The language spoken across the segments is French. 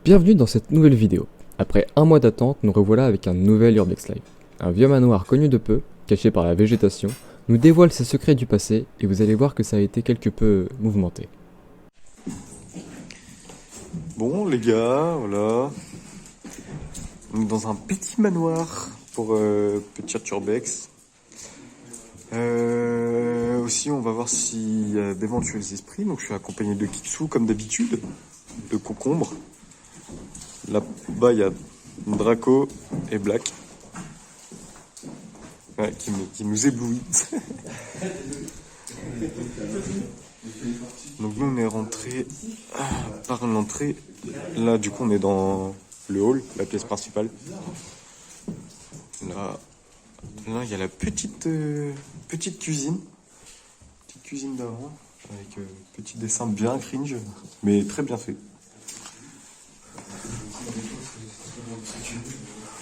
Bienvenue dans cette nouvelle vidéo. Après un mois d'attente, nous revoilà avec un nouvel Urbex Live. Un vieux manoir connu de peu, caché par la végétation, nous dévoile ses secrets du passé et vous allez voir que ça a été quelque peu mouvementé. Bon les gars, voilà. On est dans un petit manoir pour petit Urbex. Aussi on va voir s'il y a d'éventuels esprits. Donc je suis accompagné de Kitsu comme d'habitude, de Concombre. Là-bas il y a Draco et Black. Ouais, qui nous éblouit. Donc nous on est rentré par l'entrée. Là du coup on est dans le hall, la pièce principale. Là il y a la petite cuisine. Petite cuisine d'avant. Avec petit dessin bien cringe, mais très bien fait.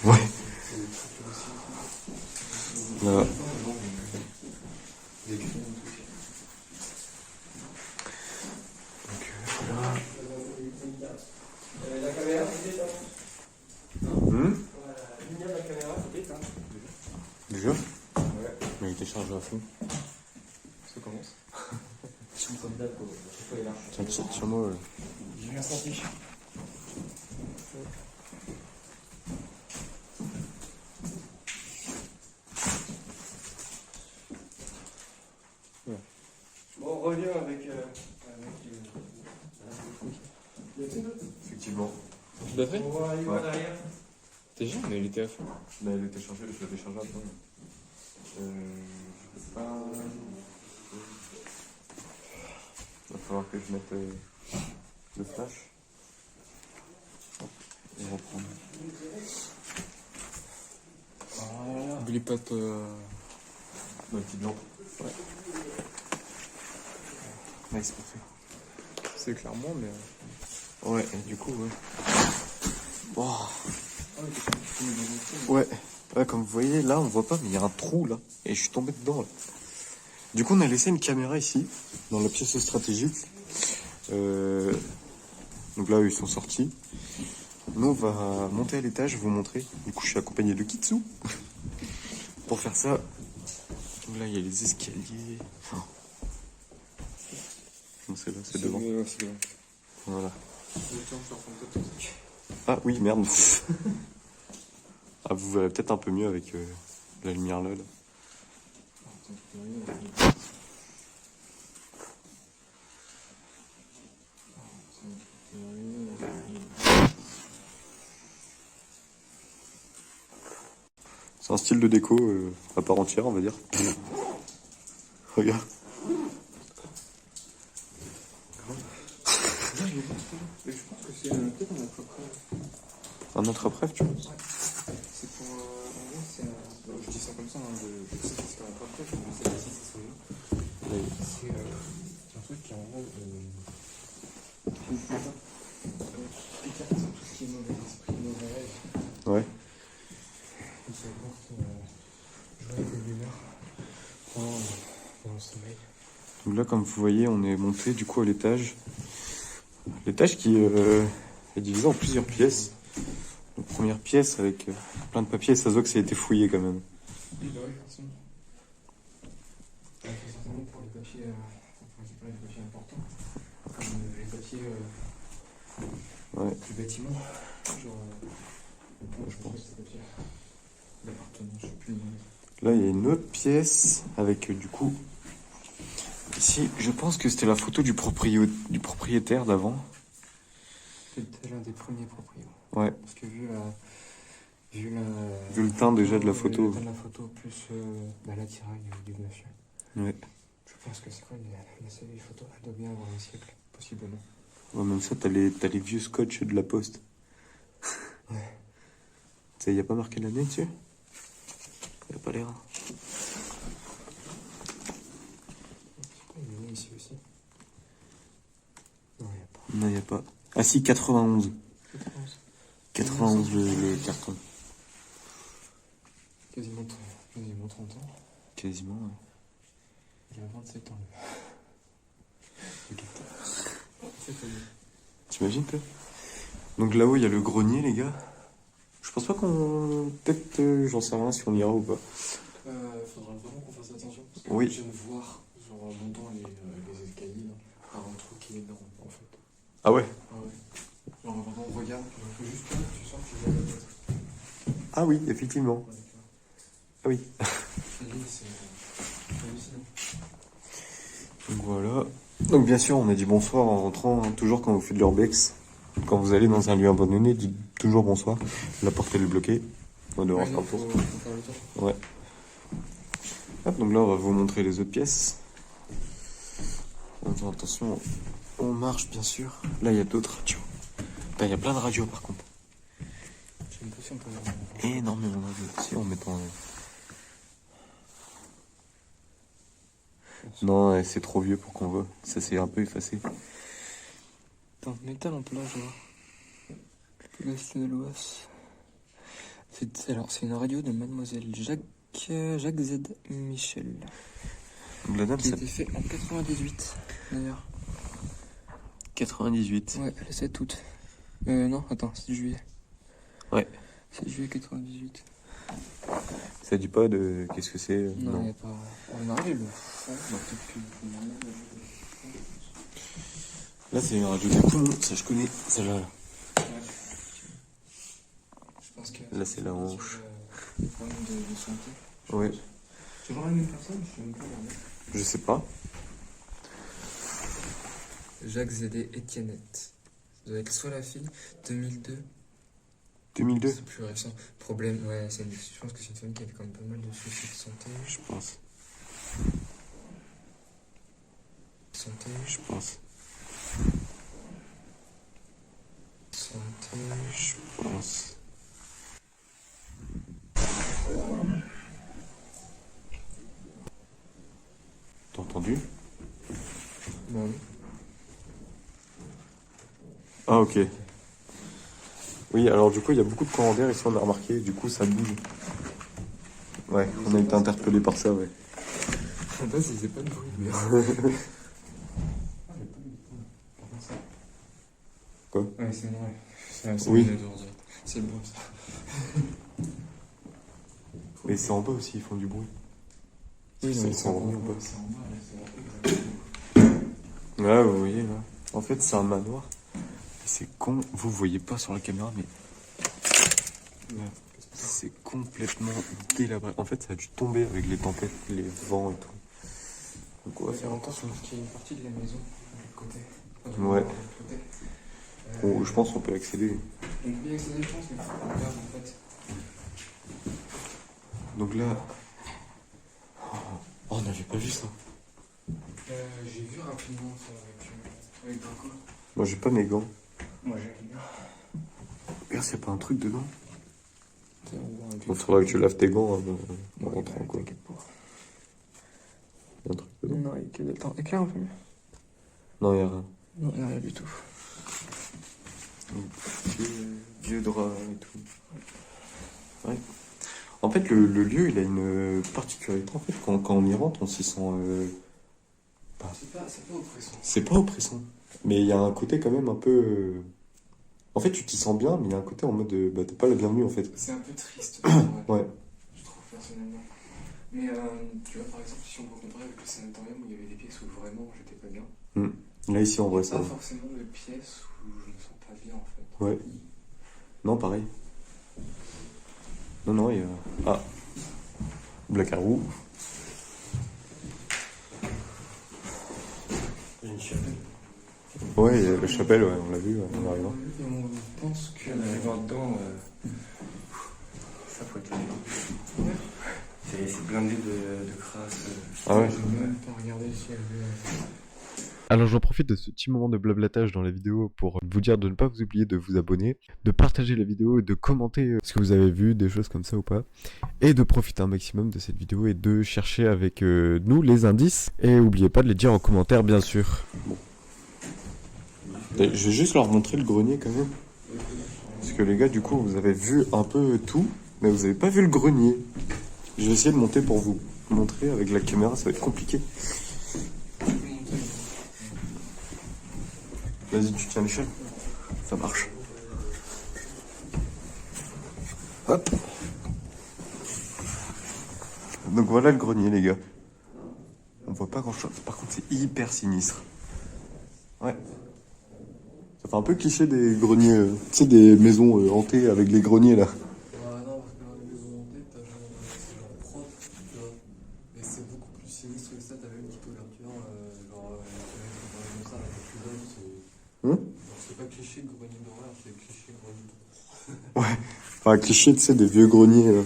Ouais. Là. La caméra, c'est éteinte. La lumière de la caméra, c'est éteinte. Déjà? Ouais. Mais il était chargé à fond. Ça commence. Je suis comme d'hab, quoi. Je sais pas, il est là. Tiens, sur moi. J'ai rien senti. Ouais. Bon, on revient avec Effectivement. Tu l'as fait? on voit aller Ouais. derrière. T'es sûr, mais il était à fond. Là, il était chargé, je l'avais chargé après. Je peux pas. Il va falloir que je mette le flash. Et reprendre. Voilà. N'oublie pas de... Ma petite lampe. Ouais. Ouais, c'est parfait. C'est clairement, mais... Ouais, et du coup, ouais. Oh. Ouais. Ouais, comme vous voyez, là, on voit pas, mais il y a un trou, là. Et je suis tombé dedans, là. Du coup, on a laissé une caméra ici, dans la pièce stratégique. Donc là, ils sont sortis. Nous, on va monter à l'étage, vous montrer. Du coup, je suis accompagné de Kitsu. Pour faire ça, donc là, il y a les escaliers. Oh. Non, c'est là, c'est devant. Voilà. Ah oui, merde. Ah, vous verrez peut-être un peu mieux avec la lumière là. C'est un style de déco à part entière, on va dire. Regarde. Je pense que c'est peut-être un après. Un autre après, tu vois. C'est pour. En gros, c'est un. Je dis ça comme ça, hein, je sais que c'est un après, je ne sais pas si c'est celui-là. C'est un truc qui est en gros. Écarte tout ce qui est mauvais esprit, mauvais rêve. Ouais. Et ça apporte joie et bonne humeur pendant le sommeil. Donc là, comme vous voyez, on est monté du coup à l'étage. L'étage qui est divisé en plusieurs pièces. Donc, première pièce avec plein de papiers, ça se voit que ça a été fouillé quand même. Oui, bah oui, forcément. C'est certainement pour les papiers, pour récupérer les papiers importants, comme les papiers Ouais. du bâtiment, genre Je pense. ces papiers d'appartement, je sais plus le nom. Là, il y a une autre pièce avec du coup. Ici, je pense que c'était la photo du propriétaire d'avant. C'était l'un des premiers proprios. Ouais. Parce que vu Vu le teint déjà de la photo. Le teint de la photo, plus l'attirail du monsieur. Ouais. Je pense que c'est quoi la série de photos? Elle doit bien avoir un siècle, possiblement. Ouais, même ça, t'as les vieux scotch de la poste. Ouais. Tu sais, y a pas marqué l'année dessus? Y a pas l'air. Il y en a ici aussi. Non, il n'y a pas. Non, y a pas. Ah si, 91. 91. 91 le carton. Quasiment 30 ans. Quasiment, ouais. Il a 27 ans. Le capteur. T'imagines, toi? Donc là-haut, il y a le grenier, les gars. Je pense pas qu'on... Peut-être, j'en sais rien si on ira ou pas. Faudra vraiment qu'on fasse attention. Parce que Oui. je viens de voir, genre en montant les escaliers, là, par un trou qui est énorme, en fait. Ah ouais? Ah ouais. Genre quand on regarde, tu fais juste là, tu sens qu'il y a la tête. Ah oui, effectivement. Ouais, Ah oui. tu vois. C'est hallucinant. Donc voilà. Donc bien sûr, on a dit bonsoir en rentrant, hein, toujours quand vous faites de l'urbex. Quand vous allez dans un lieu abandonné, dites toujours bonsoir. La porte elle est bloquée. On devra faire le tour. Faut faire le tour. Ouais. Hop, donc là, on va vous montrer les autres pièces. Attention, on marche bien sûr. Là, il y a d'autres radios. Là, il y a plein de radios par contre. Je sais même pas si on peut voir. Énormément de radios. Si, en mettant. Non, c'est trop vieux pour qu'on voit. Ça s'est un peu effacé. Putain, métal en plage, là. L'Est de l'Ouest. C'est une radio de Mademoiselle Jacques Z. Michel. Donc la dame, Qui a ça... été fait en 98, d'ailleurs. 98. Ouais, le 7 août. Non, attends, 6 juillet. Ouais. 6 juillet 98. Ça dit pas de... Qu'est-ce que c'est? Non, il n'y a pas... On arrive, le fond. Bah, peut-être que... Là, c'est une radio des poumons. Ça, je connais. Celle-là. Je pense que... Là, c'est la hanche. Des problèmes de santé. Ouais. C'est vraiment la même personne, je sais même pas regarder. Je sais pas. Jacques Zédé Etiennette. Ça doit être soit la fille, 2002. 2002? C'est plus récent. Problème, ouais, je pense que c'est une femme qui avait quand même pas mal de soucis de santé. Je pense. Santé, Je pense. santé. Je pense. T'as entendu? Bah oui. Ah, ok. Oui, alors du coup, il y a beaucoup de courants d'air ici, on a remarqué, du coup, ça bouge. Ouais, on a été interpellé par ça, ouais. Je sais pas si c'est pas de bruit, mais. Quoi? Ouais, c'est vrai. Oui. C'est bon ça. Mais c'est en bas aussi, ils font du bruit. Oui, C'est- non, c'est en bas. C'est en bas, là, c'est exactement. Ouais, vous voyez, là. En fait, c'est un manoir. Et c'est con, vous voyez pas sur la caméra, mais... C'est complètement délabré. En fait, ça a dû tomber avec les tempêtes, les vents et tout. Donc, On va ouais. faire longtemps qu'il y a une partie de la maison de l'autre côté. Ouais. De l'autre côté. Je pense qu'on peut accéder. On peut y accéder, je pense, mais il faut qu'on regarde en fait. Donc là... Oh, on n'avait pas vu ça. J'ai vu rapidement ça avec Draco. Moi, j'ai pas mes gants. Moi j'ai bien. Regarde s'il n'y a pas un truc dedans. Il Il faudra que tu laves tes gants en rentrant, quoi. T'inquiète pas. Il y a un truc dedans. Non, il y a que le temps. Éclaire un peu mieux. Non, il n'y a rien. Non, il n'y a rien du tout. Vieux drap et tout. Ouais. En fait, le lieu, il a une particularité. En fait, quand on y rentre, on s'y sent... C'est pas oppressant. C'est pas oppressant. Mais il y a un côté quand même un peu... En fait, tu t'y sens bien, mais il y a un côté en mode... Bah, t'es pas la bienvenue, en fait. C'est un peu triste. Ouais. Je trouve personnellement. Mais tu vois, par exemple, si on peut comparer avec le sanatorium où il y avait des pièces où vraiment j'étais pas bien. Là, ici, en vrai, Pas ça va. forcément de pièces où je me sens pas bien en fait. Ouais. Non, pareil. Non, il y a... Ah. Black Arrow. Il y a une chapelle. Ouais, il y a la chapelle, ouais, on l'a vu en arrivant. Et on pense qu'en arrivant dedans, ça faut être bien. C'est blindé de crasse. Ah ouais. Je vais même pas regarder si elle veut. Alors j'en profite de ce petit moment de blablatage dans la vidéo pour vous dire de ne pas vous oublier de vous abonner, de partager la vidéo et de commenter ce que vous avez vu, des choses comme ça ou pas, et de profiter un maximum de cette vidéo et de chercher avec nous les indices, et n'oubliez pas de les dire en commentaire bien sûr. Je vais juste leur montrer le grenier quand même. Parce que les gars, du coup, vous avez vu un peu tout, mais vous avez pas vu le grenier. Je vais essayer de monter pour vous montrer avec la caméra, ça va être compliqué. Vas-y, tu tiens l'échelle. Ça marche. Hop. Donc voilà le grenier, les gars. On voit pas grand chose. Par contre, c'est hyper sinistre. Ouais. Ça fait un peu cliché des greniers, tu sais, des maisons hantées avec les greniers là. Non, parce que dans les maisons hantées, t'as genre, c'est genre propre, tu vois. Mais c'est beaucoup plus sinistre que ça. T'avais une petite ouverture, genre, comme ça, avec plus d'œil, c'est. Hum? Genre, c'est pas cliché de grenier d'horreur, c'est cliché de grenier. Ouais. Enfin, cliché, tu sais, des vieux greniers.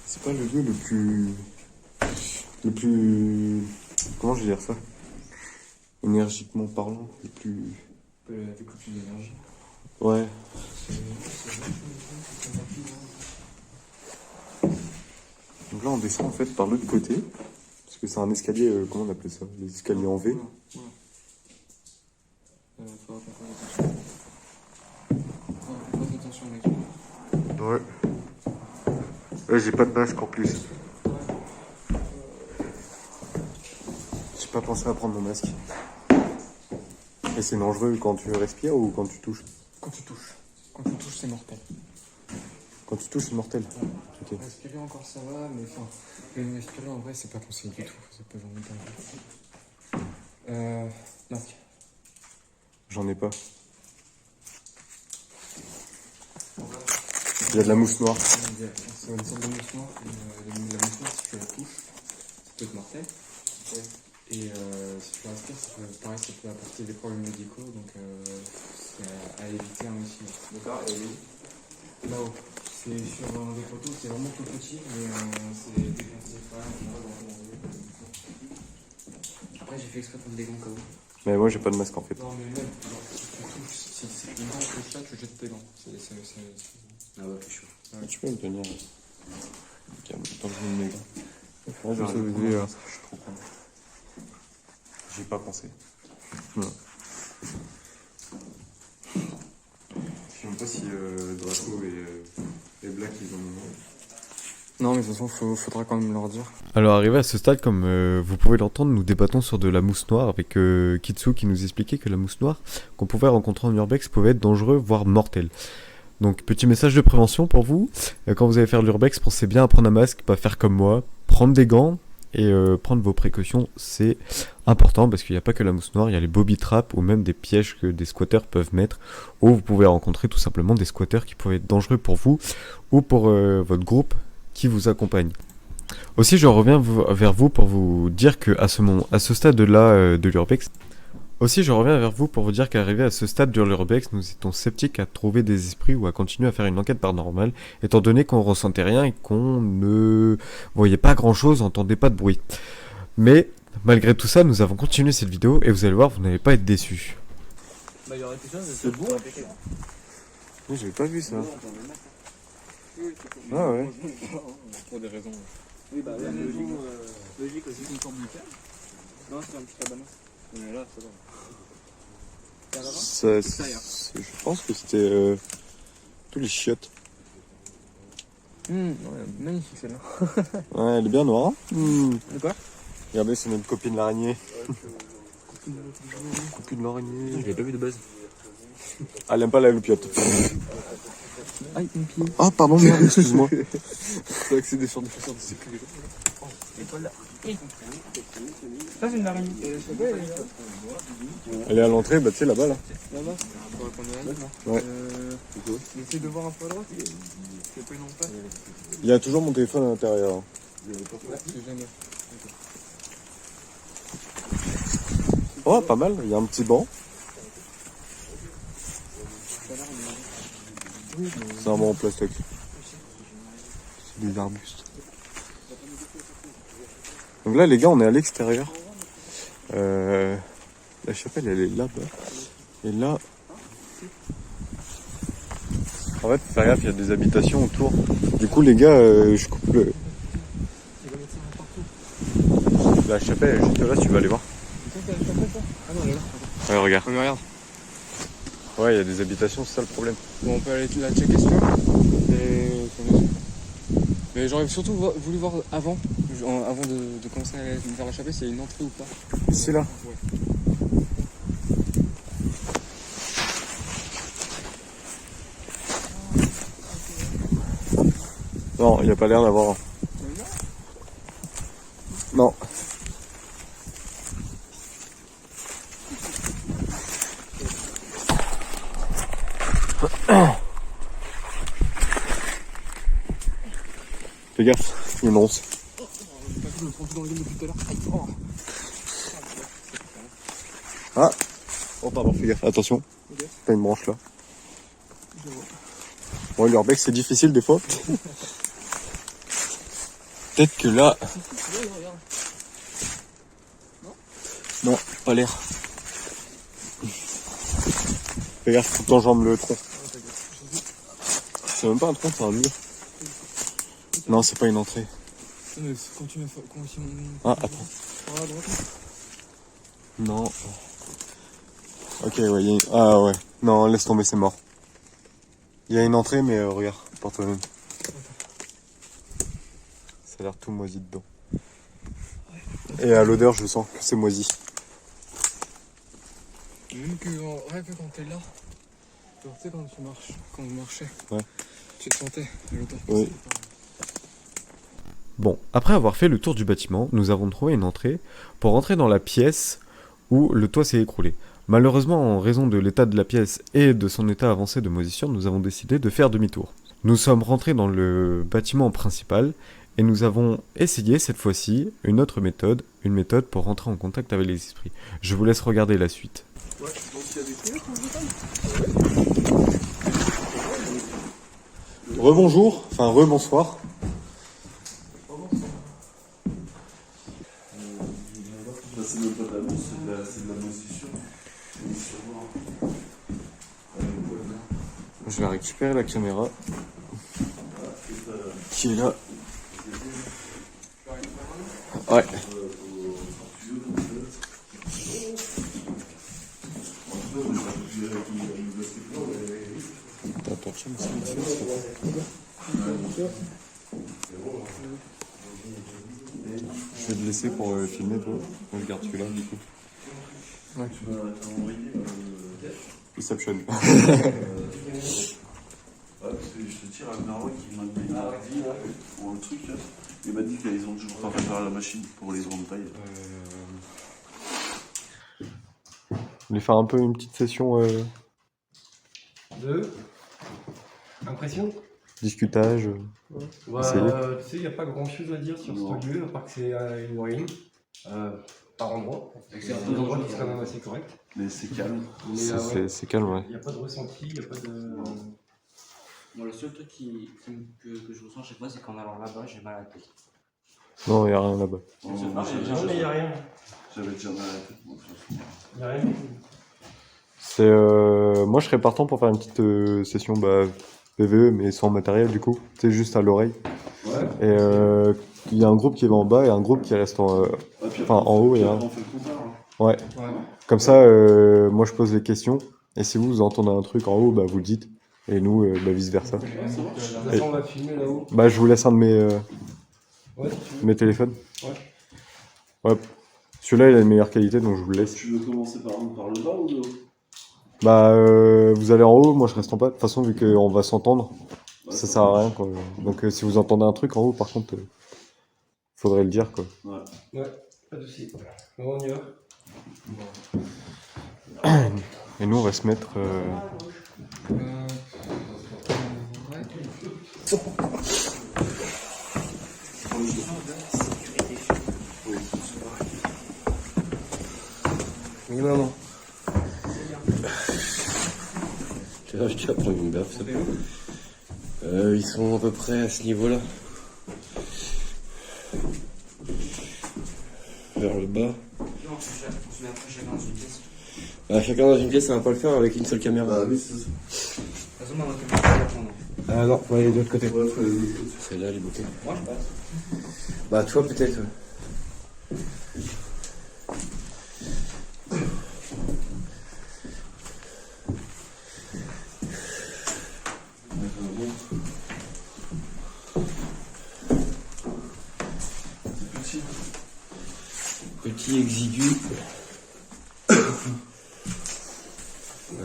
C'est pas le lieu le plus. Le plus. Comment je vais dire ça? Énergiquement parlant, le plus. Avec le plus d'énergie. Ouais. Donc là, on descend en fait par l'autre côté. Parce que c'est un escalier, comment on appelle ça? Les escaliers en V. Faudra qu'on fasse attention. Faudra qu'on fasse attention, mec. Ouais. Ouais, j'ai pas de masque en plus. J'ai pas pensé à prendre mon masque. Et c'est dangereux quand tu respires ou quand tu touches? Quand tu touches. Quand tu touches, c'est mortel. Quand tu touches, c'est mortel. Ok. Respirer encore ça va, mais enfin, respirer en vrai c'est pas conseillé du tout, ça peut vraiment pas. Masque. J'en ai pas. Il y a de la mousse noire. C'est une sorte de mousse noire, la mousse noire si tu la touches, ça peut être mortel. Et si tu respires, pareil, ça peut apporter des problèmes médicaux, donc c'est à éviter un aussi. D'accord, et Là-haut. C'est sur des photos, c'est vraiment tout petit, mais c'est défoncé quand même. Après, j'ai fait exprès de prendre des gants comme mais moi j'ai pas de masque en fait. non, mais même, genre, si tu touches, si une gant touche là, tu jettes tes gants. Ah ouais, c'est chaud. Ouais, tu peux me tenir. Calme, dans le mes gants. Ouais, j'aurais dû je suis trop con. J'y ai pas pensé. Non. Je sais même pas si Draco et Black ils en ont. Non, mais de toute façon, faudra quand même leur dire. Alors arrivé à ce stade, comme vous pouvez l'entendre, nous débattons sur de la mousse noire avec Kitsu qui nous expliquait que la mousse noire qu'on pouvait rencontrer en urbex pouvait être dangereux, voire mortel. Donc petit message de prévention pour vous, quand vous allez faire l'urbex, pensez bien à prendre un masque, pas faire comme moi, prendre des gants et prendre vos précautions, c'est important parce qu'il n'y a pas que la mousse noire, il y a les booby traps ou même des pièges que des squatteurs peuvent mettre, ou vous pouvez rencontrer tout simplement des squatteurs qui peuvent être dangereux pour vous ou pour votre groupe qui vous accompagne. Aussi, je reviens vers vous pour vous dire que à ce stade-là de l'urbex, qu'arrivé à ce stade de l'urbex, nous étions sceptiques à trouver des esprits ou à continuer à faire une enquête paranormale, étant donné qu'on ressentait rien et qu'on ne voyait pas grand-chose, entendait pas de bruit. Mais malgré tout ça, nous avons continué cette vidéo et vous allez voir, vous n'allez pas être déçus. Bah, il y aurait quelque chose, C'est bon. Mais j'avais pas vu ça. Ah ouais. Pour des raisons. Oui, bah, logique aussi. Une forme de câble. Non, c'est un petit cabanon. Mais là, c'est bon. Je pense que c'était tous les chiottes. Magnifique celle-là. Ouais, elle est bien noire. Hein. De quoi? Regardez, c'est notre copine l'araignée. Copine l'araignée. Je l'ai pas vu de base. Ah, elle aime pas la loupiote. Aïe, mon pied. Ah, pardon, merde, excuse-moi. C'est vrai que c'est des sortes de chasseurs de sécurité. Ça, c'est une araignée. Elle est à l'entrée, bah tu sais, là-bas, là. Là-bas. Faudra qu'on y aille, non Ouais. Essaye de voir un peu à droite. C'est pas une empreinte. Il y a toujours mon téléphone à l'intérieur. Ouais, c'est jamais. Oh, pas mal, il y a un petit banc. C'est un banc en plastique. C'est des arbustes. Donc là, les gars, on est à l'extérieur. La chapelle, elle est là-bas. Et là... En fait, faut faire gaffe, il y a des habitations autour. Du coup, les gars, je coupe le... La chapelle, elle est juste là, tu vas aller voir. Ah non, elle est là. Ouais, regarde. Mais regarde. Ouais, il y a des habitations, c'est ça le problème. Bon, on peut aller la checker si tu veux. Mais j'aurais surtout voulu voir avant de commencer à aller vers la chapelle, s'il y a une entrée ou pas. Ici, là. Ouais. Non, il a pas l'air d'avoir un. Non. Fais gaffe, il lance. Je me prends tout dans le game depuis tout à l'heure. Aïe, oh. Ah. Oh pardon, fais gaffe, attention. Ok. T'as une branche là. Je vois. Bon, l'urbex c'est difficile des fois. Peut-être que là. Regarde. Non, pas l'air. Fais gaffe, faut que t'enjambes le tronc. C'est même pas un tronc, c'est un mur. Non, c'est pas une entrée. Non, mais continue à faire. Ah, attends. Ah, à droite. Non. Ok, ouais, ah ouais. Non, laisse tomber, c'est mort. Il y a une entrée, mais regarde, par toi-même. Ça a l'air tout moisi dedans. Et à l'odeur, je sens que c'est moisi. Même que, en rêve, quand t'es là, tu sais, quand tu marches, quand vous marchez, Ouais. tu te sentais à l'odeur. Oui. Bon, après avoir fait le tour du bâtiment, nous avons trouvé une entrée pour rentrer dans la pièce où le toit s'est écroulé. Malheureusement, en raison de l'état de la pièce et de son état avancé de moisissure, nous avons décidé de faire demi-tour. Nous sommes rentrés dans le bâtiment principal et nous avons essayé cette fois-ci une autre méthode, une méthode pour rentrer en contact avec les esprits. Je vous laisse regarder la suite. Ouais, donc il y a des trucs dans le total. Rebonjour, enfin rebonsoir. C'est même pas de la mousse, c'est de la moisissure. Je vais récupérer la caméra. Qui est là. Ouais. Attends, tiens, mais c'est une fête, je vais te laisser pour filmer, toi. Moi, je garde celui-là, du coup. Ouais. Tu m'as envoyé Inception. parce que je te tire à Naro qui m'a dit pour le truc là. Il m'a dit qu'ils ont toujours pas préparé la machine pour les grandes tailles. Je voulais faire un peu une petite session De impression. discutage. Bah, Essayez. tu sais, il n'y a pas grand chose à dire sur Non. ce lieu, à part que c'est une ruine, par endroit. C'est un endroit qui est quand même assez correct. Mais c'est calme. Mais C'est calme, ouais. il n'y a pas de ressenti, il n'y a pas de. Bon, le seul truc que je ressens à chaque fois, c'est qu'en allant là-bas, j'ai mal à la tête. Non, il n'y a rien là-bas. Oh, Non, moi, mais Non, mais il n'y a rien. j'avais déjà mal à la tête. Moi, de toute façon. Il n'y a rien. C'est moi je serais partant pour faire une petite session PVE mais sans matériel du coup, c'est juste à l'oreille. Ouais. Et il y a un groupe qui va en bas et un groupe qui reste en Ah, puis Enfin, après, en haut, puis il y a après, un- on fait le compare. Hein. ouais. Ouais. Comme ça moi je pose les questions et si vous entendez un truc en haut bah vous le dites et nous vice versa. Donc, la façon, on va filmer là-haut. Bah je vous laisse un de Ouais, si tu veux. mes téléphones. Ouais. Ouais. Celui-là il a une meilleure qualité donc je vous le laisse. Tu veux commencer par le bas ou le haut? Bah vous allez en haut, moi je reste en bas. De toute façon vu qu'on va s'entendre, Ouais, ça sert à rien quoi. Donc si vous entendez un truc en haut par contre faudrait le dire quoi. Ouais. Pas de soucis. Bon, on y va. Et nous on va se mettre Oui, maman. Tu vas acheter à prendre une baffe, ça. Ils sont à peu près à ce niveau-là. Vers le bas. Non, on se met après chacun dans une pièce. Ah, chacun dans une pièce, ça va pas le faire avec une seule caméra. Bah oui, c'est ça. De toute façon, moi, ma caméra, je vais la prendre. Ah non, faut aller de l'autre côté. Ouais, faut aller de l'autre côté. Celle-là, elle est bloquée. Moi, je passe. Bah, toi, peut-être. Ouais. C'est petit. Petit exigu.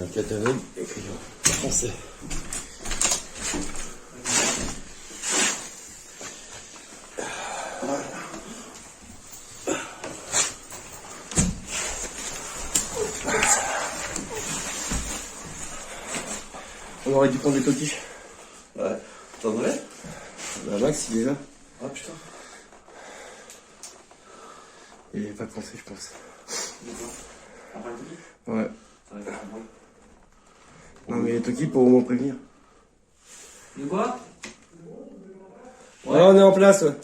Un catalogue écrit en français. On aurait dû prendre les Toki. Ouais. T'en avais? Bah Max il est là. Ah putain. Il est pas pensé je pense. D'accord. Après Toki? Ouais. Ça va faire bon. Non mais les Toki pour au moins prévenir. De quoi? Ouais, on est en place ouais.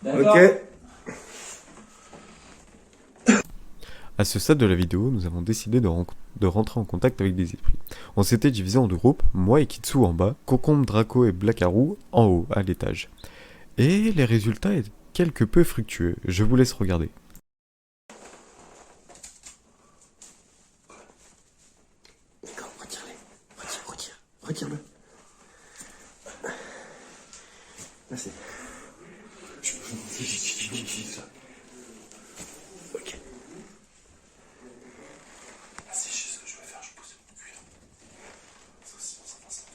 D'accord. Ok. À ce stade de la vidéo, nous avons décidé de rentrer en contact avec des esprits. On s'était divisé en deux groupes, moi et Kitsu en bas, Concombre, Draco et Black Arrow en haut, à l'étage. Et les résultats étaient quelque peu fructueux, je vous laisse regarder. D'accord, retire-les. Retire-le. Merci. Ok. Vas-y, je sais ce que je vais faire, je pousse mon cuir. Ça aussi, ça passe.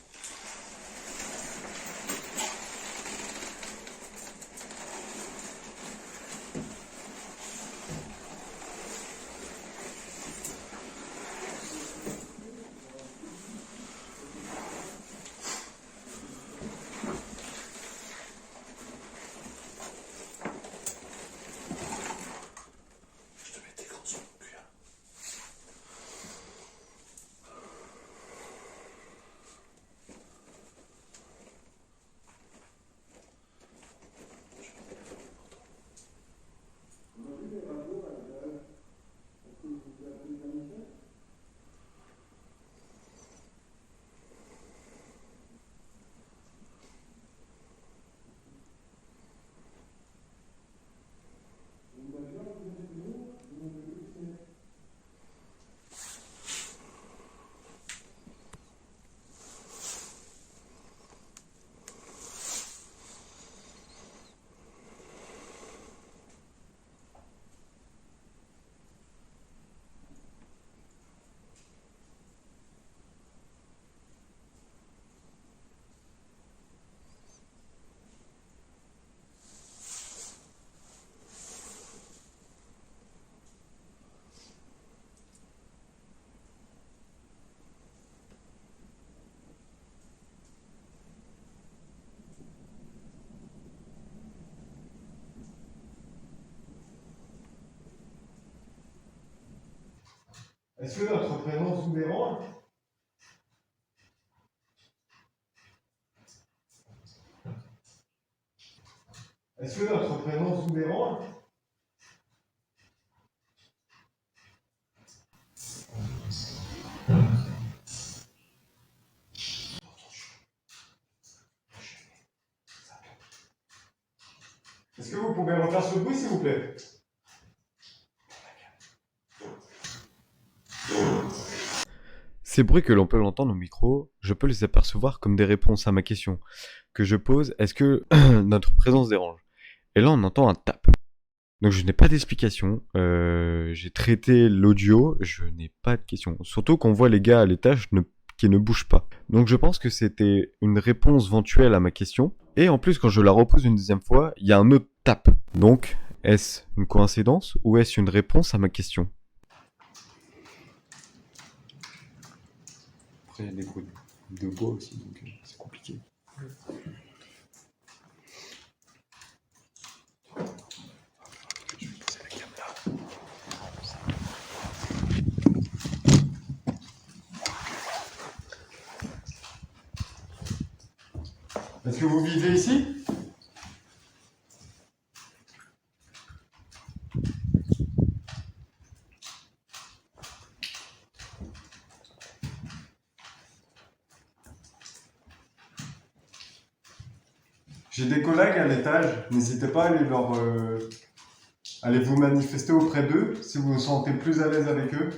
Je te mets tes gants sur mon cuir. Est-ce que notre présence vous dérange? Est-ce que notre présence vous dérange? Est-ce que vous pouvez refaire ce bruit s'il vous plaît? Ces bruits que l'on peut entendre au micro, je peux les apercevoir comme des réponses à ma question que je pose, est-ce que notre présence dérange? Et là on entend un tap. Donc je n'ai pas d'explication, j'ai traité l'audio, je n'ai pas de question. Surtout qu'on voit les gars à l'étage qui ne bougent pas. Donc je pense que c'était une réponse éventuelle à ma question. Et en plus quand je la repose une deuxième fois, il y a un autre tap. Donc est-ce une coïncidence ou est-ce une réponse à ma question? Après, il y a des bruits de bois aussi, donc c'est compliqué. Je vais poser la caméra. Est-ce que vous vivez ici? J'ai des collègues à l'étage, n'hésitez pas à aller vous manifester auprès d'eux si vous vous sentez plus à l'aise avec eux.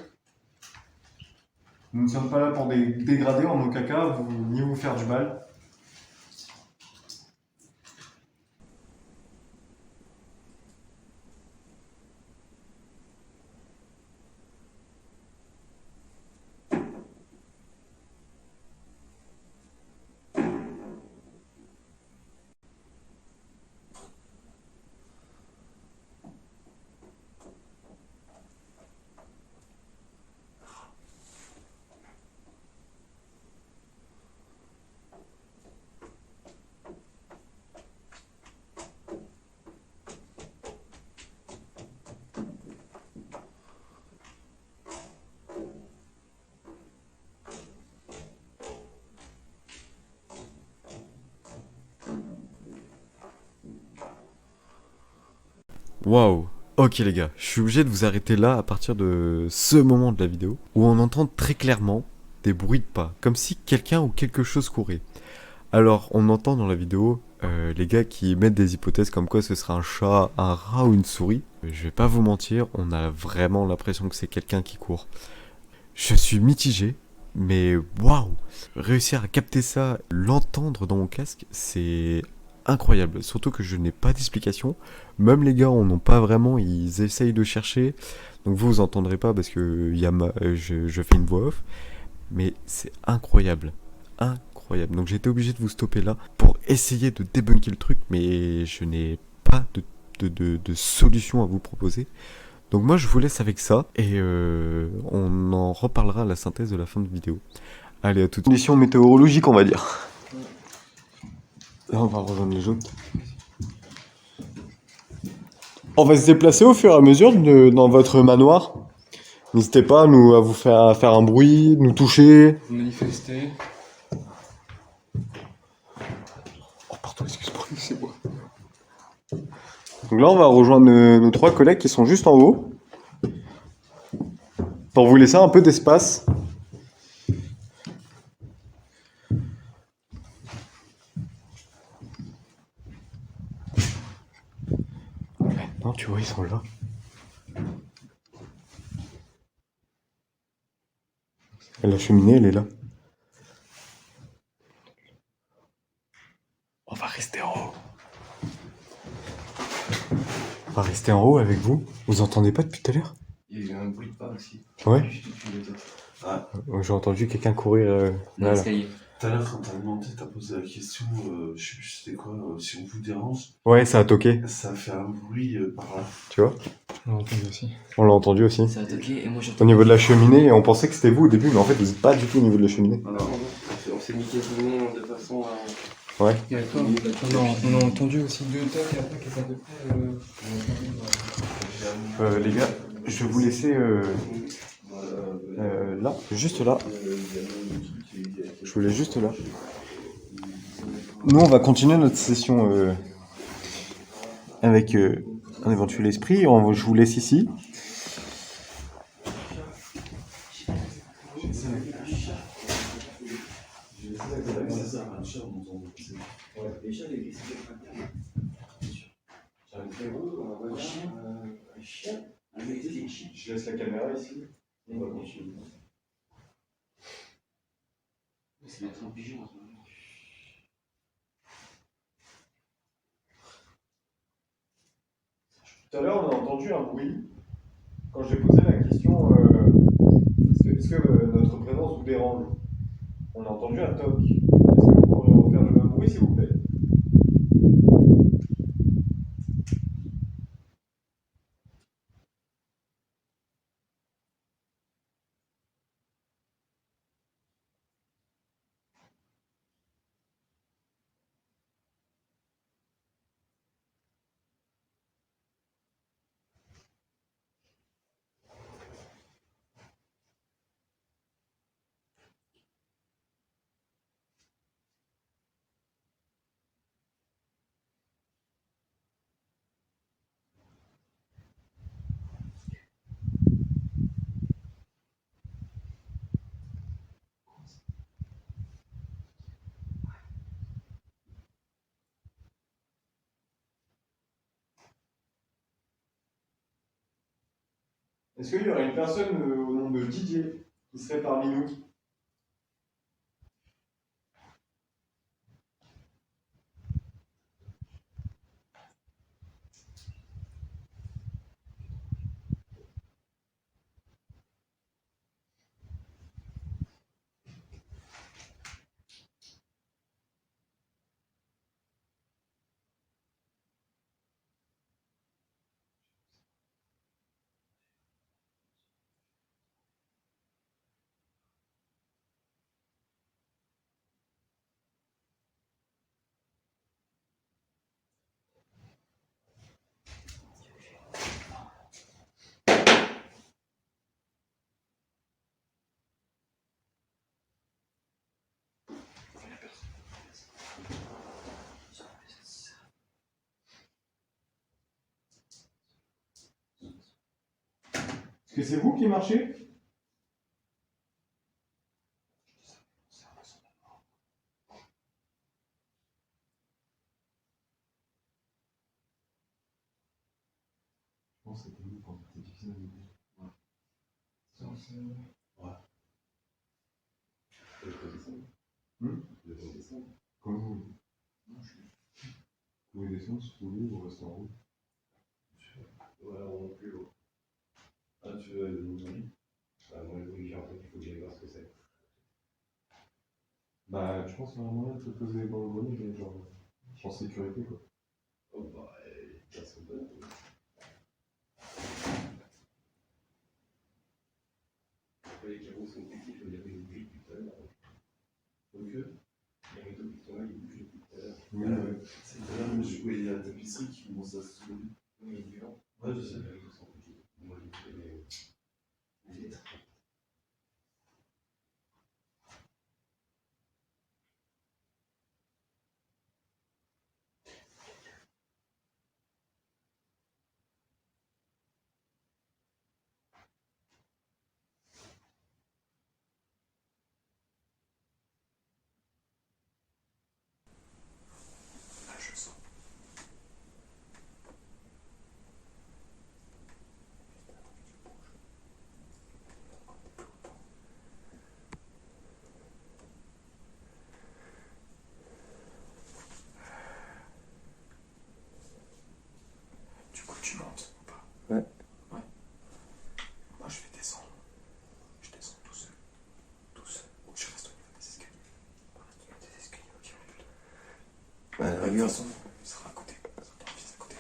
Nous ne sommes pas là pour dégrader en aucun cas, ni vous faire du mal. Waouh. Ok les gars, je suis obligé de vous arrêter là à partir de ce moment de la vidéo où on entend très clairement des bruits de pas, comme si quelqu'un ou quelque chose courait. Alors on entend dans la vidéo les gars qui mettent des hypothèses comme quoi ce sera un chat, un rat ou une souris. Je vais pas vous mentir, on a vraiment l'impression que c'est quelqu'un qui court. Je suis mitigé, mais waouh! Réussir à capter ça, l'entendre dans mon casque, c'est incroyable. Surtout que je n'ai pas d'explication. Même les gars en ont pas vraiment, ils essayent de chercher. Donc vous entendrez pas parce que je fais une voix off. Mais c'est incroyable. Incroyable. Donc j'ai été obligé de vous stopper là pour essayer de débunker le truc, mais je n'ai pas de solution à vous proposer. Donc moi je vous laisse avec ça et on en reparlera à la synthèse de la fin de vidéo. Allez, à tout de suite. Conditions météorologiques, on va dire. Là, on va rejoindre les autres. On va se déplacer au fur et à mesure dans votre manoir. N'hésitez pas à vous faire un bruit, nous toucher. Manifester. Oh pardon, excuse-moi, c'est moi. Donc là, on va rejoindre nos 3 collègues qui sont juste en haut. Pour vous laisser un peu d'espace. Non, tu vois, ils sont là. Et la cheminée, elle est là. On va rester en haut. On va rester en haut avec vous. Vous entendez pas depuis tout à l'heure? Il y a eu un bruit de pas aussi. Ouais. Ouais. J'ai entendu quelqu'un courir Dans là. l'escalier. Tout à l'heure, quand t'as demandé, t'as posé la question, je sais plus c'était quoi, si on vous dérange, Ouais, ça a toqué, ça a fait un bruit par là. tu vois. On l'a entendu aussi. On l'a entendu aussi. Ça a toqué et moi j'ai Au niveau de la cheminée, on pensait que c'était vous au début, mais en fait, vous n'êtes pas du tout au niveau de la cheminée. Alors, on s'est niqué tout le monde de façon à... Ouais. Il y avait quoi on a entendu aussi 2 tocs et après qu'est-ce que ça fait Les gars, je vais vous laisser là, juste là. Je voulais juste là. Nous, on va continuer notre session avec un éventuel esprit. Je vous laisse ici. Je laisse la caméra ici. On va continuer. C'est mettre en pigeon en ce moment. Tout à l'heure, on a entendu un bruit. Quand j'ai posé la question, est-ce que notre présence vous dérange? On a entendu un toc. Est-ce que vous pourriez refaire le même bruit, s'il vous plaît? Est-ce qu'il y aurait une personne au nom de Didier qui serait parmi nous? que c'est vous qui marchez? Je pense que c'était vous quand c'était difficile à dire. Ouais. Je peux descendre. Je peux descendre. Comment vous? Vous pouvez descendre si vous voulez, vous restez en haut. Ouais, on plus haut. Ah, tu veux aller où? Moi, oui, en fait, il faut que j'aille voir ce que c'est. Bah, je pense qu'il y a un moyen de se poser dans le grenier, mais genre, en sécurité, quoi. Oh, bah, personne d'autre. Les carreaux sont petits, il faut dire qu'ils bougent depuis tout à l'heure. Donc, les rideaux qui sont là, ils bougent depuis tout à l'heure. Oui, ouais. C'est tout à l'heure, je voyais la tapisserie qui commence à se soulever. Oui, il y a du vent. Ouais, je sais. Les rideaux sont petits. Moi, j'ai fait les vitres. Du coup, tu montes ou pas? Ouais. Ouais. Moi, je vais descendre. Je descends tout seul. Tout seul. Ou je reste au niveau des escaliers. Il y a des escaliers qui vont plus. Bah, De toute regarde. façon, il sera à côté. Ça sera ton fils à côté.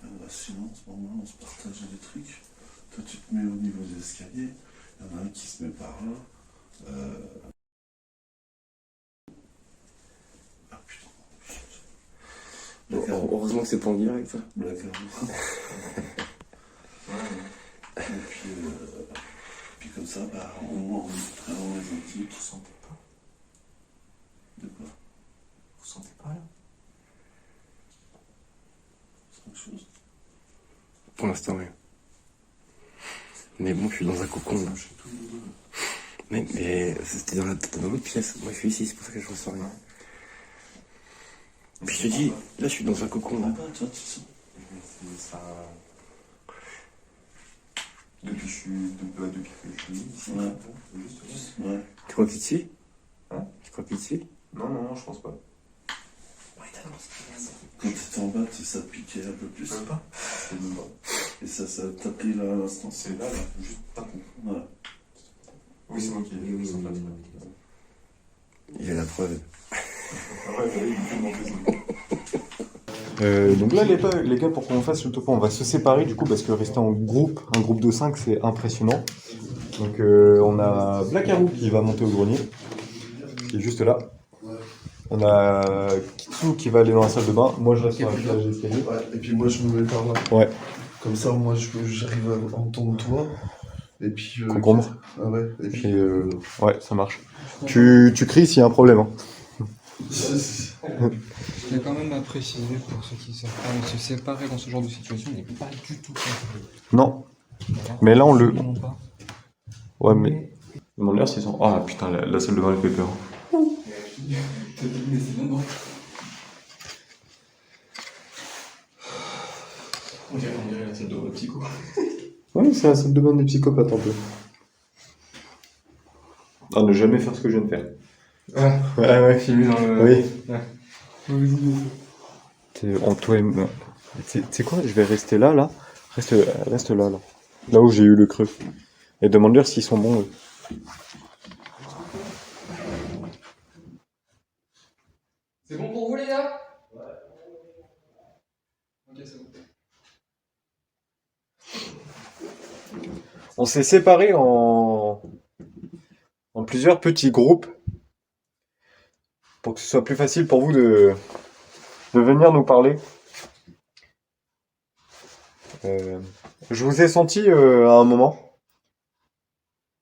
Bah, sinon, en ce moment, on se partage des trucs. Toi, tu te mets au niveau des escaliers. Il y en a un qui se met par là. Ah putain. Heureusement que c'est pas en direct, ça. Black Arrow. Et puis comme ça, bah, au moins, on est très dans les antiques. Vous sentez pas? De quoi? Vous sentez pas là? C'est autre chose. Pour l'instant, oui. Mais bon, je suis dans un cocon, là. J'ai tout le dos. Mais c'était dans l'autre pièce. Moi, je suis ici, c'est pour ça que je ressens rien. Puis je te dis, là, je suis dans un cocon, là. Ah, toi, tu sens. C'est ça. Depuis que je suis ici. Ouais. Juste. Ouais. Tu crois qu'il te suit? Hein? Tu crois qu'il te suit? Non, je pense pas. Quand t'étais en bas, ça piquait un peu plus. Même pas. C'est même pas. Et ça t'a pris là à l'instant. C'est là, juste pas con. Ouais. Oui, c'est moi qui ai fait ça. Il a la preuve. Ah ouais, il me fait mon donc là, les gars, pour qu'on fasse le topo, on va se séparer du coup, parce que rester en groupe, un groupe de 5, c'est impressionnant. Donc on a Black Arrow qui va monter au grenier, qui est juste là. On a Kitsu qui va aller dans la salle de bain. Moi, je reste sur la cage d'escalier. Ouais, et puis moi, je me mets par là. Ouais. Comme ça, moi, j'arrive à entendre toi. Et puis. Concombre. Ah ouais. Et puis. Ouais, ça marche. Tu cries s'il y a un problème. Hein. Je tiens quand même à préciser pour ceux qui savent pas, mais se séparer dans ce genre de situation n'est pas du tout conseillé. Non. Voilà. Mais là, on le. Absolument pas. Ouais, mais. Demande-leur s'ils sont. Ah putain, la salle de bain, elle fait peur. Mais c'est même vrai. On dirait la salle de psycho. Ouais, c'est la salle de bain des psychopathes un peu. Ah, ne jamais faire ce que je viens de faire. Ouais. Filmé dans le. Oui. Ouais. En toi et moi. Tu sais quoi, je vais rester là. Reste là. Là où j'ai eu le creux. Et demande-leur s'ils sont bons, eux. C'est bon pour vous les gars? Ouais. Ok, c'est bon. On s'est séparés en plusieurs petits groupes pour que ce soit plus facile pour vous de venir nous parler. Je vous ai senti à un moment.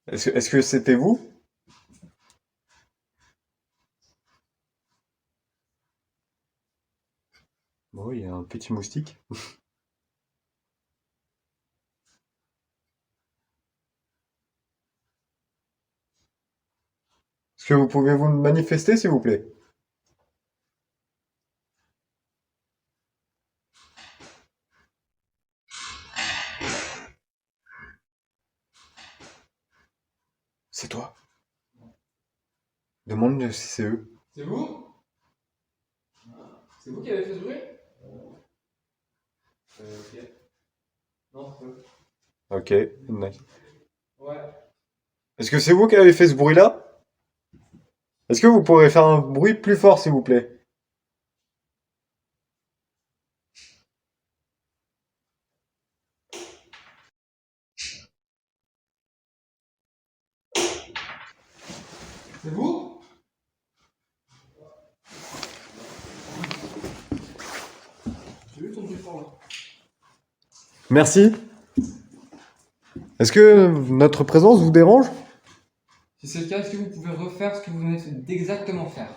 Est-ce que c'était vous? Bon, il y a un petit moustique. Est-ce que vous pouvez vous manifester, s'il vous plaît? C'est toi. Demande si c'est eux. C'est vous? C'est vous qui avez fait ce bruit? Ok. Non, c'est eux. Ok, nice. Ouais. Est-ce que c'est vous qui avez fait ce bruit-là? Est-ce que vous pourrez faire un bruit plus fort, s'il vous plaît? C'est vous? J'ai vu ton bruit fort là. Merci. Est-ce que notre présence vous dérange? Si c'est le cas, est-ce que vous pouvez refaire ce que vous venez d'exactement faire?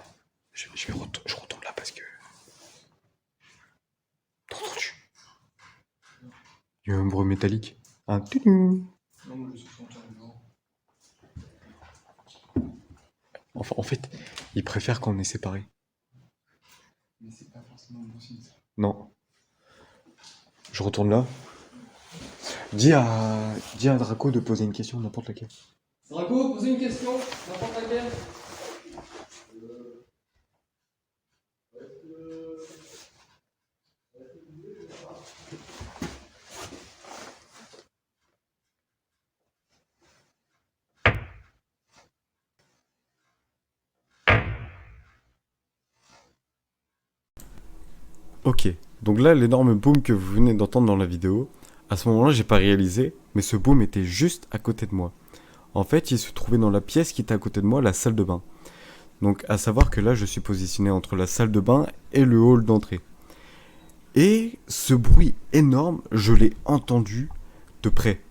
Je retourne là parce que... T'as entendu? Il y a eu un bruit métallique. Un tudum. Non, mais je suis content. Enfin, en fait, ils préfèrent qu'on est séparés. Mais c'est pas forcément un bon signe ça. Non. Je retourne là. Dis à Draco de poser une question, n'importe laquelle. Draco, posez une question, n'importe laquelle. Ok, donc là, l'énorme boom que vous venez d'entendre dans la vidéo, à ce moment-là, j'ai pas réalisé, mais ce boom était juste à côté de moi. En fait, il se trouvait dans la pièce qui était à côté de moi, la salle de bain. Donc, à savoir que là, je suis positionné entre la salle de bain et le hall d'entrée. Et ce bruit énorme, je l'ai entendu de près.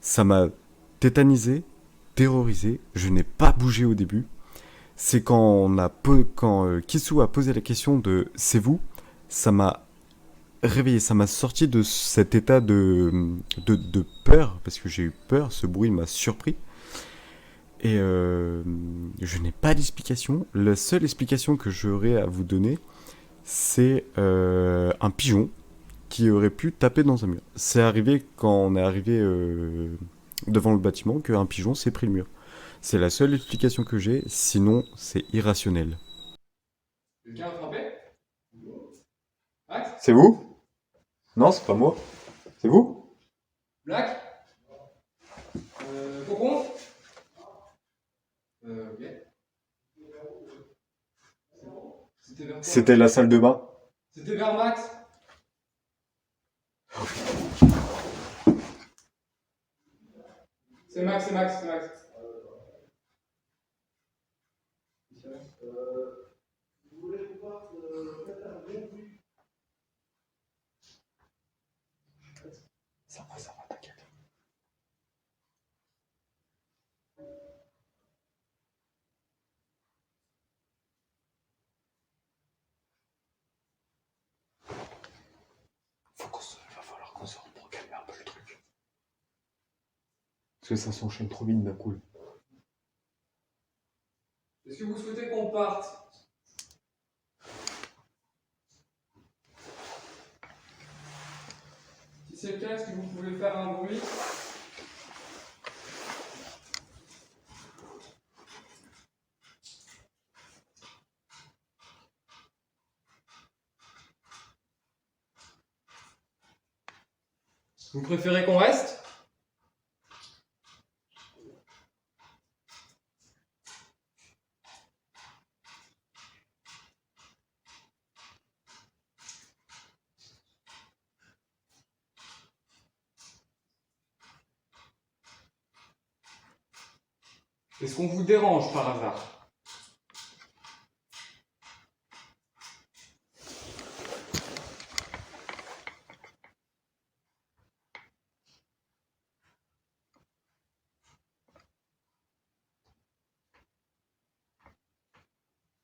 Ça m'a tétanisé, terrorisé, je n'ai pas bougé au début. C'est quand Kisu a posé la question de c'est vous, ça m'a réveillé, ça m'a sorti de cet état de peur, parce que j'ai eu peur, ce bruit m'a surpris. Et je n'ai pas d'explication. La seule explication que j'aurais à vous donner, c'est un pigeon qui aurait pu taper dans un mur. C'est arrivé quand on est arrivé devant le bâtiment qu'un pigeon s'est pris le mur. C'est la seule explication que j'ai, sinon c'est irrationnel. Quelqu'un a frappé? Max? C'est vous? Non, c'est pas moi. C'est vous? Black? Cocon? Ok. C'était vers quoi? C'était la salle de bain. C'était vers Max? C'est Max, c'est Max, c'est Max. Ça va, t'inquiète. Va falloir qu'on sorte pour calmer un peu le truc. Parce que ça s'enchaîne trop vite d'un coup. Est-ce que vous souhaitez qu'on parte? Si c'est le cas, est-ce que vous pouvez faire un bruit? Vous préférez qu'on reste? Est-ce qu'on vous dérange par hasard?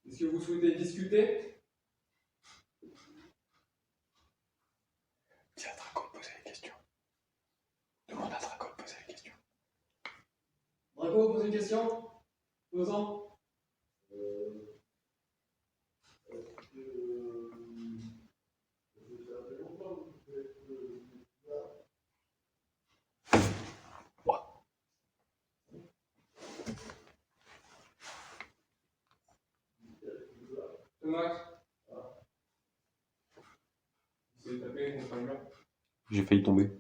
Est-ce que vous souhaitez discuter? Dis à Draco de poser les questions. Demande à Draco de poser les questions. Draco, pose une question? Posant. J'ai failli tomber.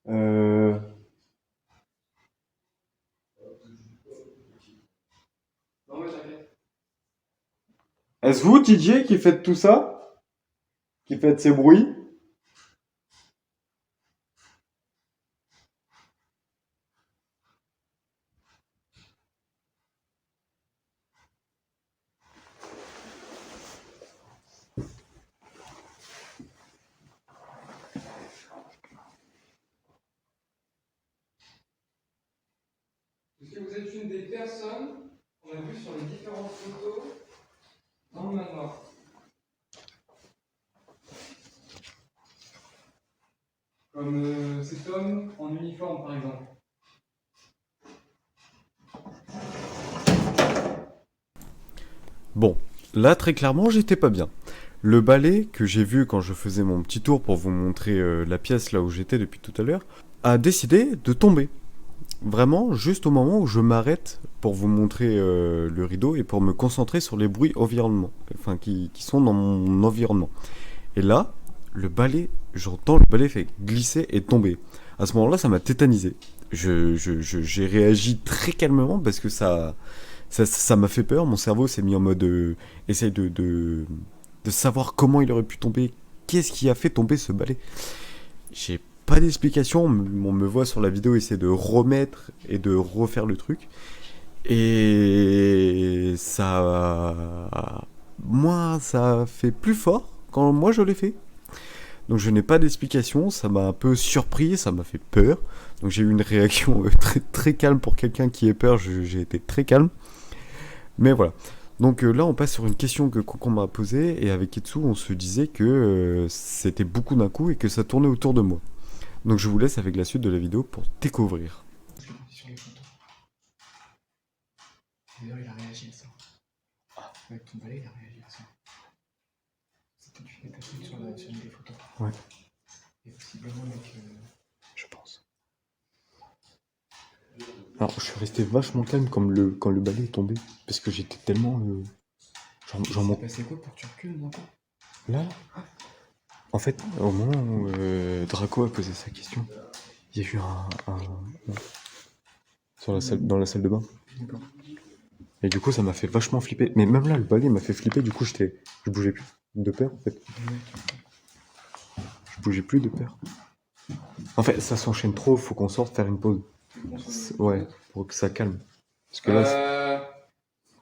Euh... Non, mais t'inquiète. Est-ce vous, TJ, qui faites tout ça? Qui faites ces bruits? Est-ce que vous êtes une des personnes qu'on a vues sur les différentes photos dans le manoir? Comme cet homme en uniforme, par exemple. Bon, là très clairement j'étais pas bien. Le balai que j'ai vu quand je faisais mon petit tour pour vous montrer la pièce là où j'étais depuis tout à l'heure, a décidé de tomber. Vraiment, juste au moment où je m'arrête pour vous montrer le rideau et pour me concentrer sur les bruits environnement, enfin qui sont dans mon environnement. Et là, le balai, j'entends le balai fait glisser et tomber. À ce moment-là, ça m'a tétanisé. J'ai réagi très calmement parce que ça m'a fait peur. Mon cerveau s'est mis en mode essaye de savoir comment il aurait pu tomber. Qu'est-ce qui a fait tomber ce balai? J'ai pas d'explication. On me voit sur la vidéo essayer de remettre et de refaire le truc. Et ça. Moi, ça fait plus fort quand moi je l'ai fait. Donc je n'ai pas d'explication, ça m'a un peu surpris, ça m'a fait peur. Donc j'ai eu une réaction très, très calme pour quelqu'un qui ait peur, j'ai été très calme. Mais voilà. Donc là on passe sur une question que Cocon m'a posée et avec Kitsu on se disait que c'était beaucoup d'un coup et que ça tournait autour de moi. Donc je vous laisse avec la suite de la vidéo pour découvrir. Sur les photos. D'ailleurs, il a réagi à ça. Avec ton balai, il a réagi à ça. C'était du fait sur une des photos. Ouais. Et possiblement avec. Je pense. Alors, je suis resté vachement calme quand le balai est tombé. Parce que j'étais tellement. J'en Il m'en. s'est passé quoi pour que tu recules d'un coup? Là, en fait, au moment où Draco a posé sa question, il y a eu dans la salle de bain. D'accord. Et du coup, ça m'a fait vachement flipper. Mais même là, le balai m'a fait flipper. Du coup, je bougeais plus de peur, en fait. Je bougeais plus de peur. En fait, ça s'enchaîne trop. Faut qu'on sorte faire une pause. Ouais, pour que ça calme. Parce que là,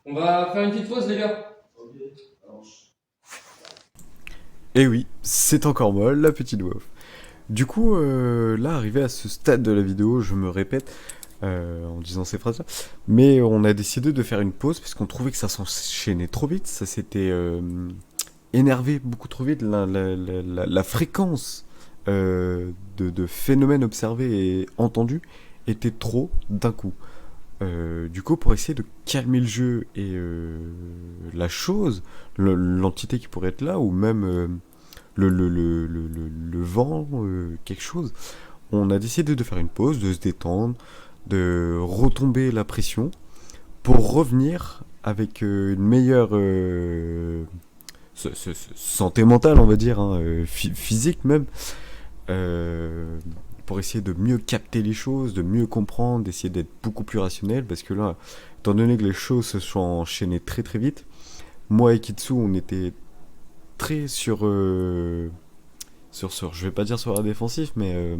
On va faire une petite pause, les gars. Et oui, c'est encore moi, la petite voix off. Du coup, là, arrivé à ce stade de la vidéo, je me répète en disant ces phrases-là, mais on a décidé de faire une pause parce qu'on trouvait que ça s'enchaînait trop vite, ça s'était énervé beaucoup trop vite, la fréquence de phénomènes observés et entendus était trop d'un coup. Du coup, pour essayer de calmer le jeu et la chose, l'entité qui pourrait être là, ou même le vent, quelque chose, on a décidé de faire une pause, de se détendre, de retomber la pression, pour revenir avec une meilleure santé mentale, on va dire, hein, physique même, pour essayer de mieux capter les choses, de mieux comprendre, d'essayer d'être beaucoup plus rationnel, parce que là, étant donné que les choses se sont enchaînées très très vite, moi et Kitsu, on était très sur, je vais pas dire sur la défensive, mais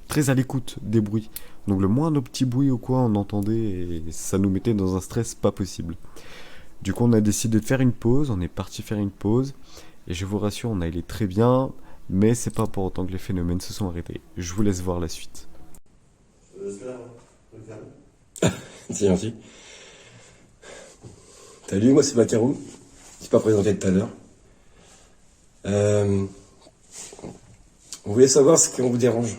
très à l'écoute des bruits. Donc le moindre petit bruit ou quoi, on entendait, et ça nous mettait dans un stress pas possible. Du coup, on a décidé de faire une pause, on est parti faire une pause, et je vous rassure, on a allé très bien, mais c'est pas pour autant que les phénomènes se sont arrêtés. Je vous laisse voir la suite. C'est gentil. Salut, moi c'est Macarou. Je suis pas présenté tout à l'heure. Vous voulez savoir ce qu'on vous dérange?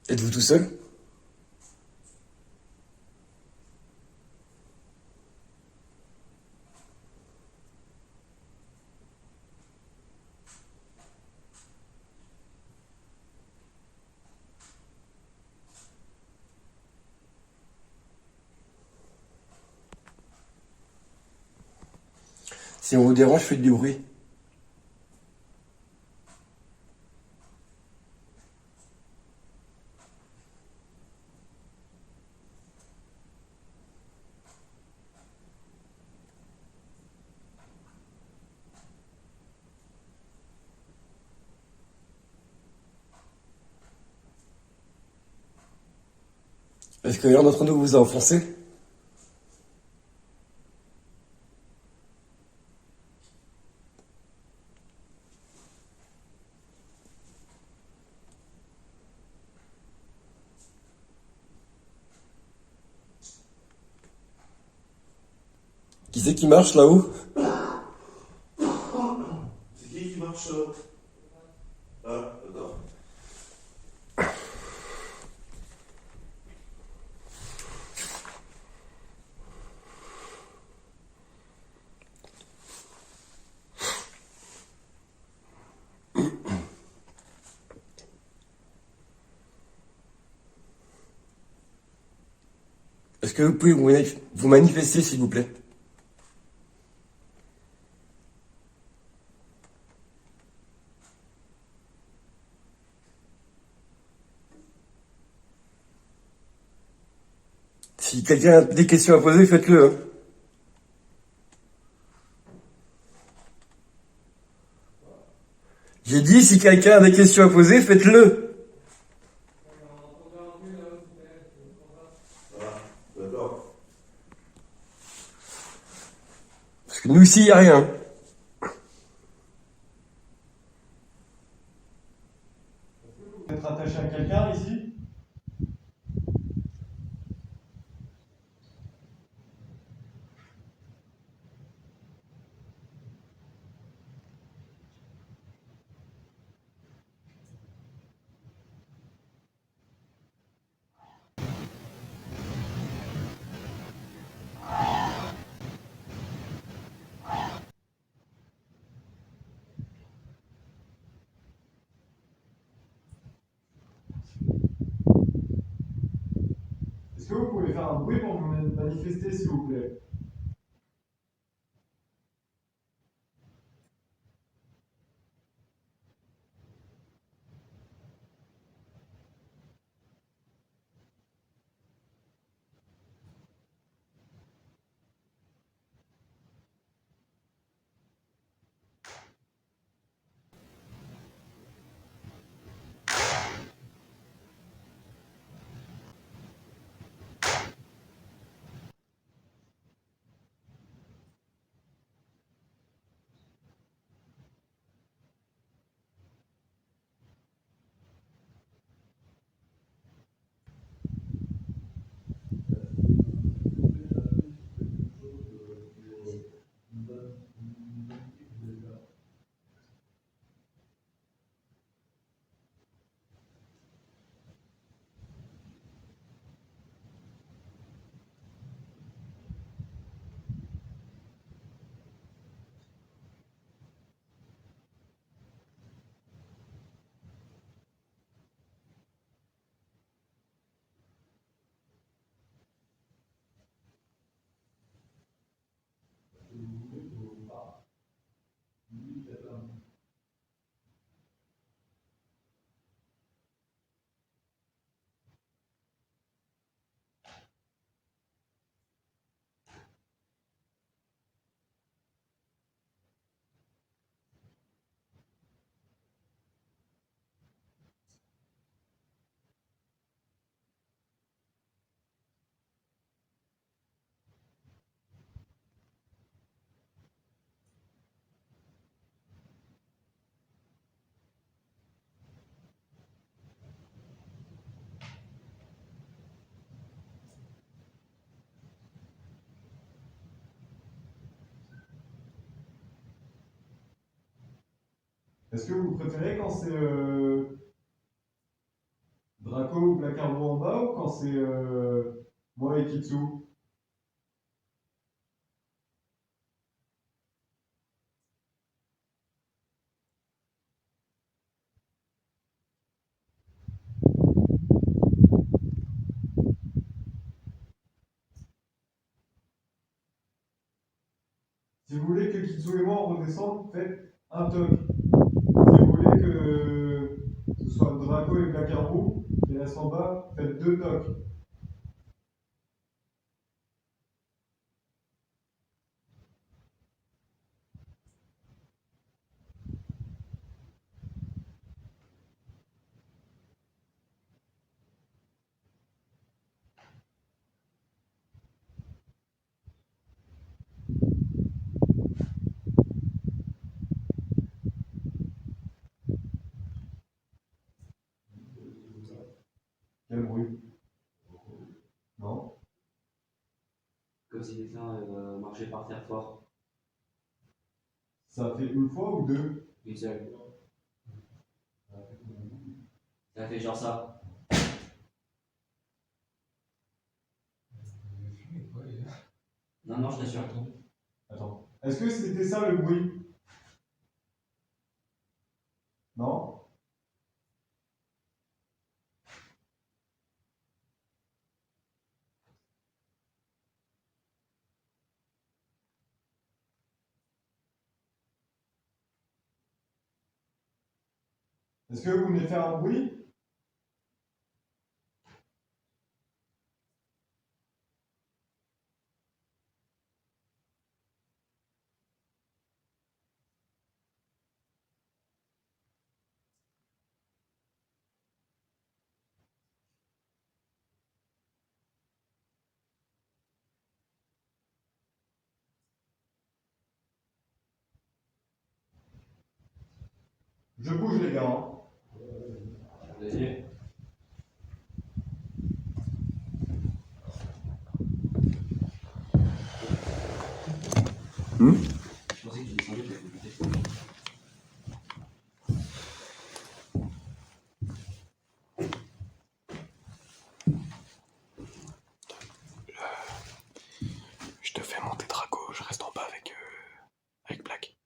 Êtes-vous tout seul? Si on vous dérange, faites du bruit. Est-ce que l'un d'entre nous vous a offensé? Qui c'est qui marche là-haut? C'est qui marche là? Ah, d'accord. Est-ce que vous pouvez vous manifester, s'il vous plaît? Si quelqu'un a des questions à poser, faites-le. Hein. J'ai dit, si quelqu'un a des questions à poser, faites-le. D'accord. Parce que nous, ici, il n'y a rien. Vous êtes attaché à quelqu'un ici? Est-ce que vous pouvez faire un bruit pour vous manifester, s'il vous plaît? Est-ce que vous préférez quand c'est Draco Draco ou Black Arrow en bas ou quand c'est moi et Kitsu? Si vous voulez que Kitsu et moi on redescende, faites un toc. Si vous voulez que ce soit Draco et Black Arrow qui restent en bas, faites 2 tocs. Quel bruit? Non? Comme si quelqu'un marchait par terre fort. Ça fait une fois ou 2? Une seule. Ça fait genre ça. Non, non, je t'assure. Attends. Est-ce que c'était ça le bruit? Non? Est-ce que vous venez faire un bruit? Je bouge les gars. Hein. Vas-y. Je pensais que tu descendais, t'avais écouté. Je te fais monter Draco, je reste en bas avec Black.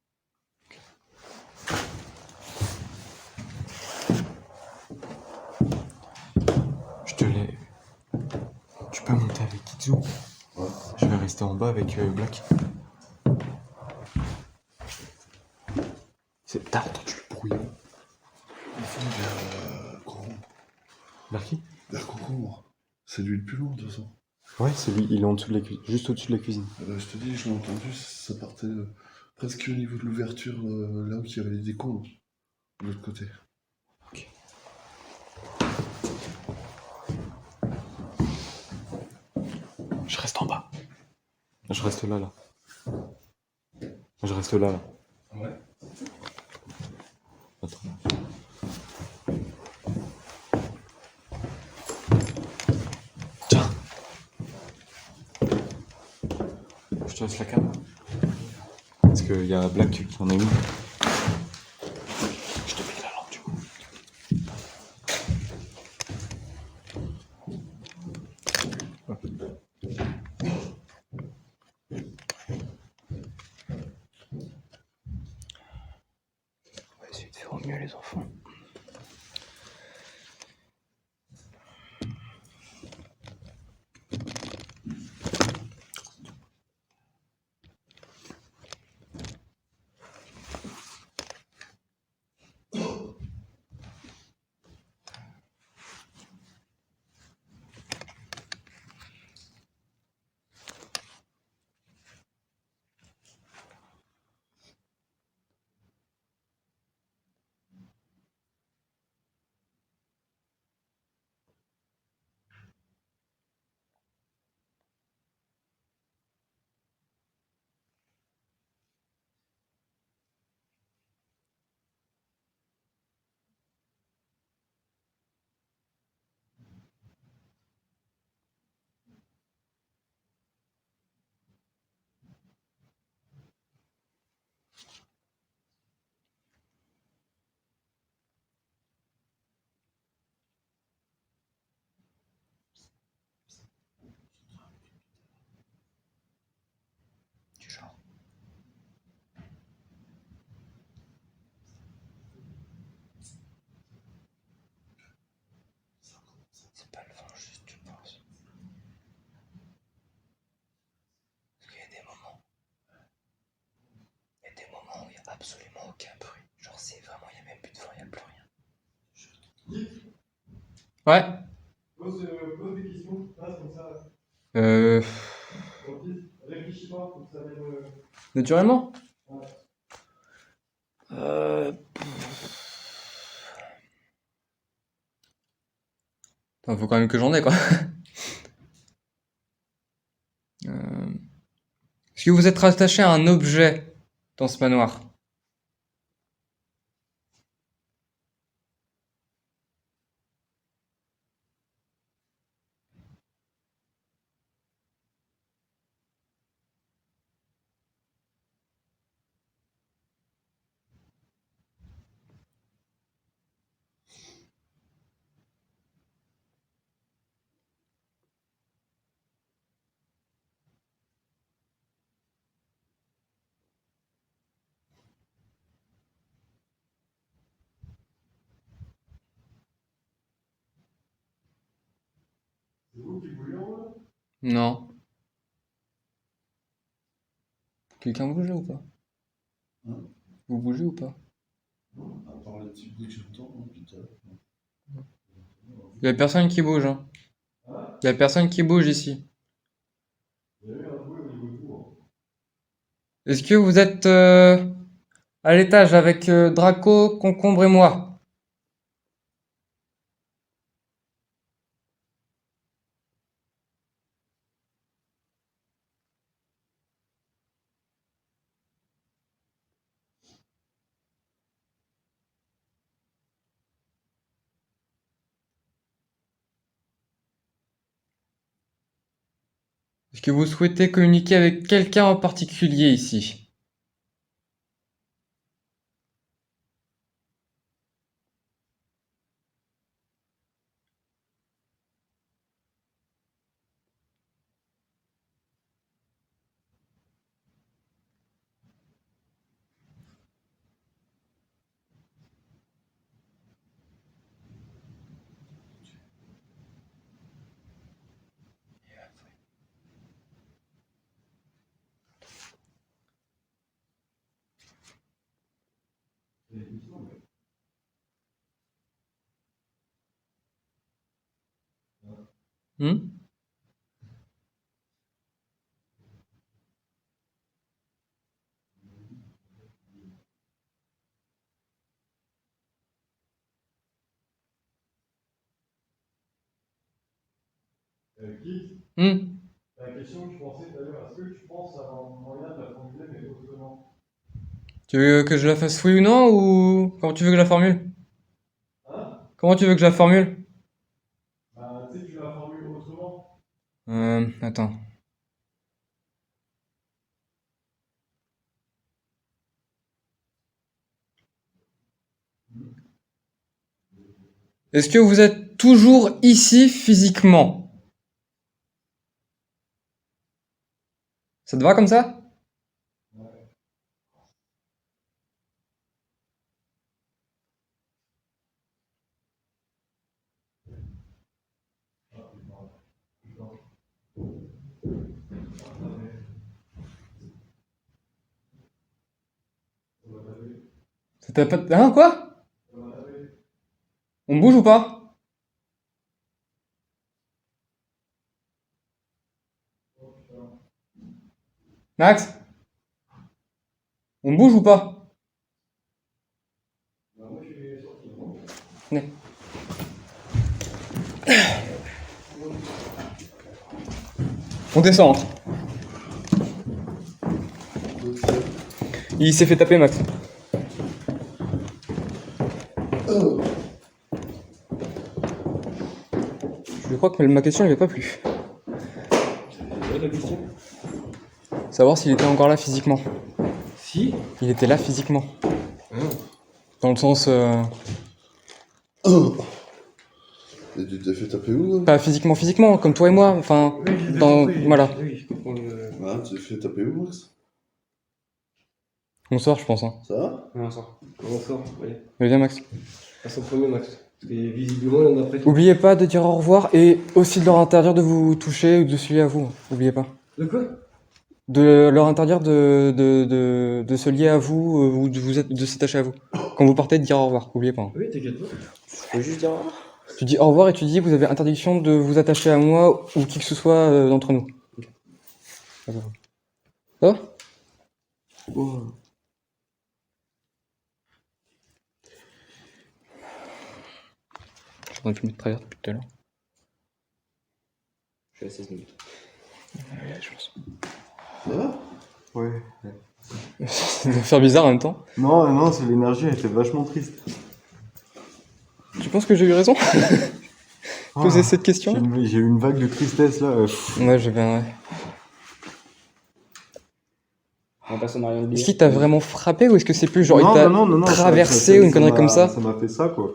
Je te l'ai. Tu peux monter avec Kitsu. Ouais. Je vais rester en bas avec Black. T'as entendu le bruit? Il faut vers Concombre. Vers qui? Vers Concombre. C'est lui le plus lourd de toute façon. Ouais, c'est lui, il est en dessous de la cuisine, juste au-dessus de la cuisine. Je te dis, je l'ai entendu, ça partait presque au niveau de l'ouverture, là où il y avait les décombres, de l'autre côté. Ok. Je reste en bas. Je reste là. Je reste là. Ouais. Attends. Tiens. Je te laisse la cam. Parce qu'il y a Black qui en a une. Je te mets la lampe du coup. On va essayer de faire au mieux les enfants. aucun bruit. Genre, c'est vraiment, il n'y a même plus de vent, il n'y a plus rien. Ouais. Pose des questions, passe comme ça. Réfléchis pas, comme ça vienne. Naturellement. Ouais. Faut quand même que j'en ai, quoi. Est-ce que vous êtes rattaché à un objet dans ce manoir? C'est vous qui bougez en haut là? Non. Quelqu'un bouge là ou pas? Hein? Vous bougez ou pas? À part les petits bruits que j'entends, hein, putain. Il y a personne qui bouge, hein. Il y a personne qui bouge ici. Il y a eu un bruit au niveau de vous. Hein. Est-ce que vous êtes à l'étage avec Draco, Concombre et moi? Est-ce que vous souhaitez communiquer avec quelqu'un en particulier ici? Hmm? Kit, Hmm? la question que je pensais tout à l'heure, est-ce que tu penses avoir un moyen de la formuler mais autrement? Tu veux que je la fasse oui ou non, ou comment tu veux que je la formule? Hein? Comment tu veux que je la formule? Bah, tu sais, tu la formules autrement. Attends. Est-ce que vous êtes toujours ici physiquement? Ça te va comme ça? Ça t'a pas... Hein, quoi? On bouge ou pas? Max? On bouge ou pas? Venez. On descend. Il s'est fait taper, Max. Je crois que ma question ne lui a pas plu. La question? Savoir s'il était encore là physiquement. Si? Il était là physiquement. Dans le sens... Et tu t'es fait taper où là? Pas physiquement, comme toi et moi. Enfin, dans... Voilà. Oui, je comprends le... Ah, tu t'es fait taper où, Max? Bonsoir, je pense. Hein. Ça va? On sort. On sort, oui. Allez, viens, Max. Passe au premier, Max. Parce que visiblement, il y en a après. Oubliez pas de dire au revoir et aussi de leur interdire de vous toucher ou de suivre à vous. Oubliez pas. De quoi? De leur interdire de se lier à vous ou de s'attacher à vous. Quand vous partez, de dire au revoir. Oubliez pas. Hein. Oui, t'inquiète pas. Faut juste dire au revoir. Tu dis au revoir et tu dis vous avez interdiction de vous attacher à moi ou qui que ce soit d'entre nous. Ça va? Oh. J'aurais pu mettre travers depuis tout à l'heure. Je suis à 16 minutes. Ouais, je pense. Ça va? Ouais. Ça doit faire bizarre en même temps. Non, non, c'est l'énergie, elle était vachement triste. Tu penses que j'ai eu raison? Poser cette question? J'ai eu une vague de tristesse là. Ouais, j'ai bien. Ouais. Personne n'a rien oublié. Est-ce qu'il t'a vraiment frappé ou est-ce que c'est plus genre Non, il t'a non, traversé ou une connerie comme ça? Ça m'a fait ça quoi.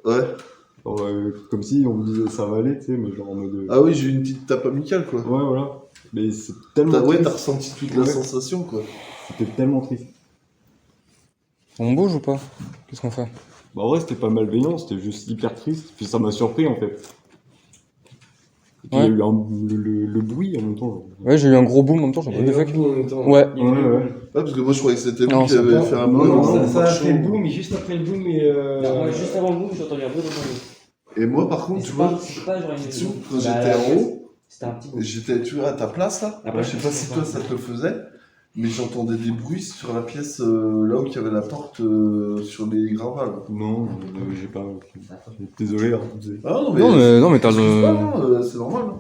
Ouais. Genre, comme si on me disait ça va aller, tu sais, mais genre en mode. Ah oui, j'ai eu une petite tape amicale, quoi. Ouais, voilà. Mais c'est tellement Ouais, triste. t'as ressenti toute la sensation, quoi. C'était tellement triste. On bouge ou pas? Qu'est-ce qu'on fait? Bah, en vrai, c'était pas malveillant, c'était juste hyper triste. Puis ça m'a surpris en fait. Et puis, il y a eu le bruit en même temps. Genre. Ouais, j'ai eu un gros boom en même temps, j'ai Il y a what eu the un fuck. boom en même temps. Ouais. Ouais, parce que moi je croyais que c'était Non, lui qui c'est avait pas- fait un Non, bruit. non, en ça a marchant. fait le boom, et juste après le boom, Moi, juste avant le boom, j'ai entendu un bruit dans mon nez. Et moi par contre, tu vois, C'est pas genre une Kitsu, quand Bah, j'étais en haut, C'était un petit bout. j'étais, tu vois, à ta place là. Après, Je sais pas si toi ça te le faisait, mais j'entendais des bruits sur la pièce là où il y avait la porte sur les gravats là. Non, j'ai pas. Désolé. Hein. Ah Non, mais t'as excuse le. pas, hein, c'est normal. Hein.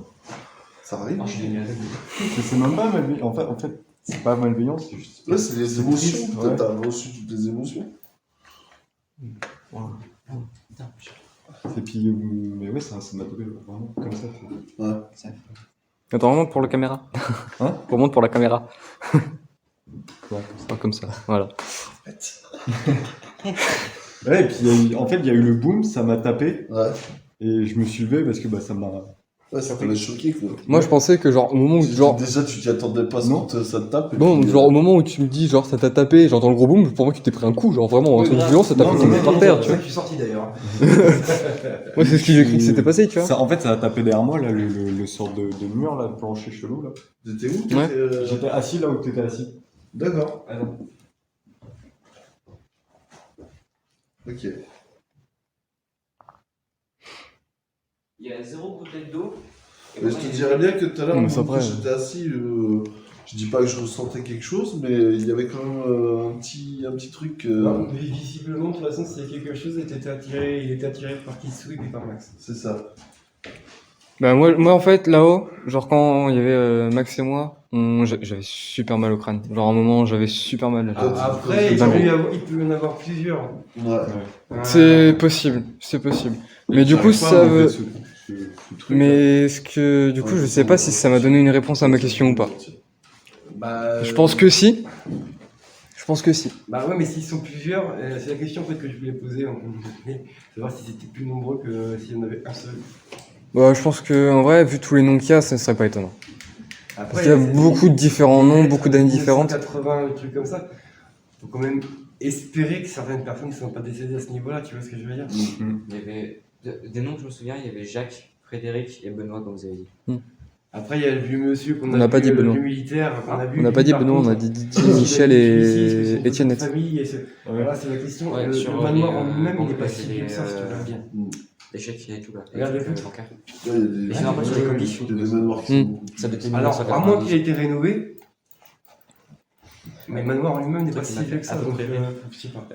Ça arrive. C'est même pas malveillant. En fait, c'est pas malveillant, c'est juste. Ouais, c'est les émotions. triste, Toi, ouais. t'as reçu toutes les émotions. Et puis, mais ouais, ça m'a tapé vraiment comme ça. Ouais. Attends, remonte pour la caméra. Hein? Remonte pour la caméra. Ouais, Comme ça, voilà. Ouais, et puis en fait, il y a eu le boom, ça m'a tapé. Ouais. Et je me suis levé parce que bah, ça m'a. Ouais, ça t'avait choqué quoi. Moi, je pensais que genre au moment où genre Déjà, tu t'y attendais pas Non. ça te tape. Et bon, puis, genre au moment où tu me dis genre ça t'a tapé, j'entends le gros boom, pour moi que tu t'es pris un coup, genre vraiment un truc violent, ça t'a Non, fait non, tomber par terre, tu C'est vois. ça que je suis sorti d'ailleurs. Ouais, c'est ce que j'ai cru que c'était passé, tu vois. Ça, en fait, ça a tapé derrière moi, là, le sort de mur, là, plancher chelou, là. T'étais où Ouais. J'étais assis là où t'étais assis. D'accord. Ah non. Ok. Il y a 0 bouteille d'eau. Mais je te dirais bien que tout à l'heure, Non, mais au c'est moment où vrai. j'étais assis, je dis pas que je ressentais quelque chose, mais il y avait quand même un petit truc. Non, mais visiblement, de toute façon, s'il y a quelque chose, il était attiré par Kitsu et puis par Max. C'est ça. Bah moi en fait là-haut, genre quand il y avait Max et moi, j'avais super mal au crâne. Genre à un moment j'avais super mal. Après, il peut y en avoir plusieurs. Ouais. C'est possible, c'est possible. Mais du coup ça veut... Mais ce que du coup je sais pas si ça m'a donné une réponse à ma question ou pas. Bah, Je pense que si. Je pense que si. Bah ouais, mais s'ils sont plusieurs, c'est la question en fait que je voulais poser. Savoir si c'était plus nombreux que s'il y en avait un seul. Bah je pense que en vrai vu tous les noms qu'il y a, ça ne serait pas étonnant. Après, Parce qu'il y a beaucoup de différents noms, beaucoup d'années différentes. 80, des trucs comme ça. Faut quand même espérer que certaines personnes ne sont pas décédées à ce niveau-là, tu vois ce que je veux dire? Il y avait des noms que je me souviens, il y avait Jacques, Frédéric et Benoît, comme vous avez dit. Après, il y a le vieux monsieur qu'on On a n'a vu, pas dit Benoît. le vieux militaire qu'on a vu. On n'a pas lui, dit par Benoît, on contre, a dit Didier, il a Michel dit et celui-ci, c'est Étienne son Net. famille, et voilà, c'est la question. Ouais, le sur manoir les, en lui-même, il n'est pas bon, si les, vieux que ça, si tu veux bien. Les chèques et tout là. Regarde les le trucs foot. bancaires. Ouais, il y a des, Mais c'est normal, sur les copies. il y a des manoirs qui sont beaucoup Ça plus- depuis Alors, à moins qu'il 1990. ait été rénové, mais le manoir en lui-même n'est Toi, pas tu si m'as vieux que ça, fait à peu donc près. je sais pas.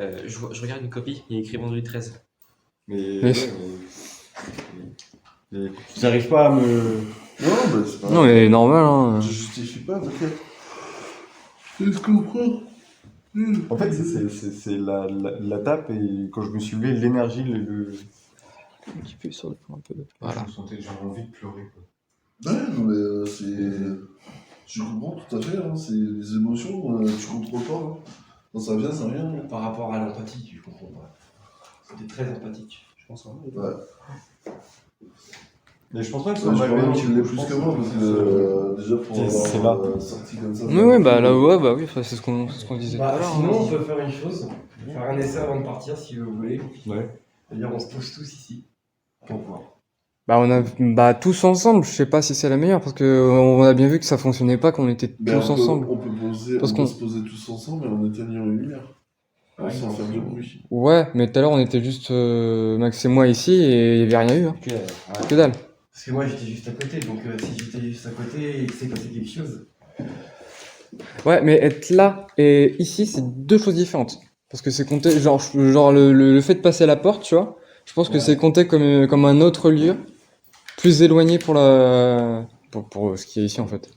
Je regarde une copie, il y a écrit vendredi 13. Mais. Mais- ouais, mais j'arrive pas à me. Non, bah, c'est pas Non mais normal hein. Je justifie pas, t'inquiète. Je comprends. En fait, c'est la tape et quand je me suis levé, l'énergie, Un petit peu sur le point un peu de... Voilà. j'avais envie de pleurer. Quoi. Ouais, non, mais c'est. Je comprends tout à fait, hein, c'est les émotions, tu contrôles pas. Hein. Quand ça vient, ça vient. Par rapport à l'empathie, tu comprends pas. C'était très empathique, je pense. Ouais. Mais je pense pas que ce Ouais, soit je crois même malveillant. qu'il l'est Je plus pense que moi, parce que déjà pour C'est avoir là. sorti comme ça. Ouais bah là ouais bah oui, enfin, c'est ce qu'on disait tout à Bah, l'heure. sinon, hein. on peut faire une chose, faire un essai avant de partir si vous voulez. Ouais. C'est-à-dire, on se pose tous ici pour voir. Bah, tous ensemble, je sais pas si c'est la meilleure, parce que on a bien vu que ça fonctionnait pas, qu'on était Ben, tous ensemble. on peut Parce qu'on... se poser tous ensemble et en éteignant les lumières. Sans faire de bruit. Ouais, mais tout à l'heure, on était juste Max et moi ici, et il y avait rien eu, hein. Que dalle. Parce que moi j'étais juste à côté, donc si j'étais juste à côté, il s'est passé quelque chose. Ouais, mais être là et ici, c'est deux choses différentes. Parce que c'est compté, genre le fait de passer la porte, tu vois, je pense que c'est compté comme un autre lieu, plus éloigné pour ce qui est ici, en fait.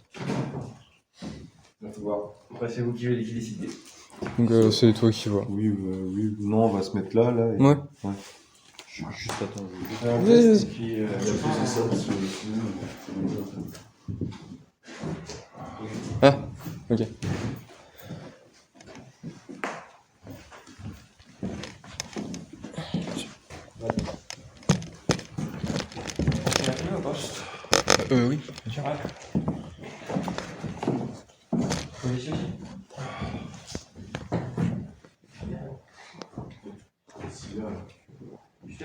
On va voir. Après, c'est vous qui décidez. Donc c'est toi qui vois. Oui, oui, non, on va se mettre là, là. Et... Ouais. Juste attends. Vas-y. Puis, c'est ça, parce que sinon, Ah, ok. Oui, bien sûr.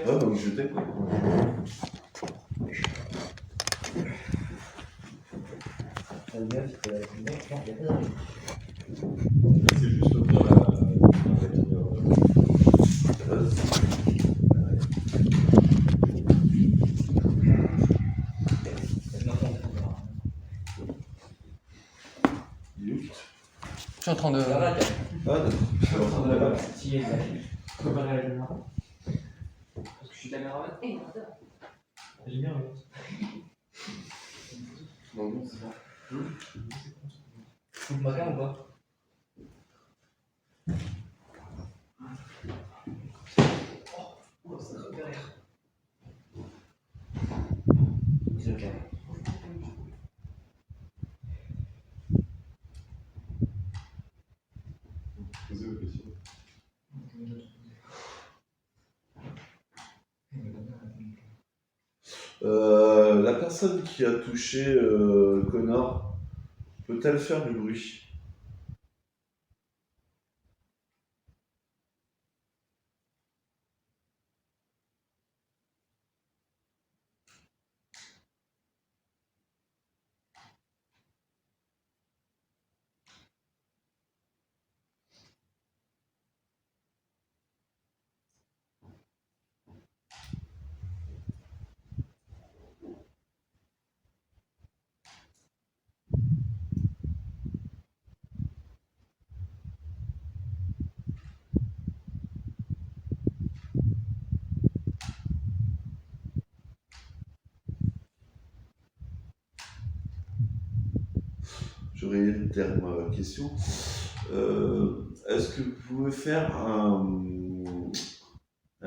Ah, donc je t'écoute. C'est juste ouvrir Je suis en train de... Ah, d'accord. Je suis en train de la préparer la caméra. Parce que je suis caméraman. J'ai bien, Non, non, c'est bon. Faut que je m'attende ou pas? Oh, ça repère. C'est ok. Posez vos questions. La personne qui a touché Connor, peut-elle faire du bruit? Je réitère ma question. Est-ce que vous pouvez faire un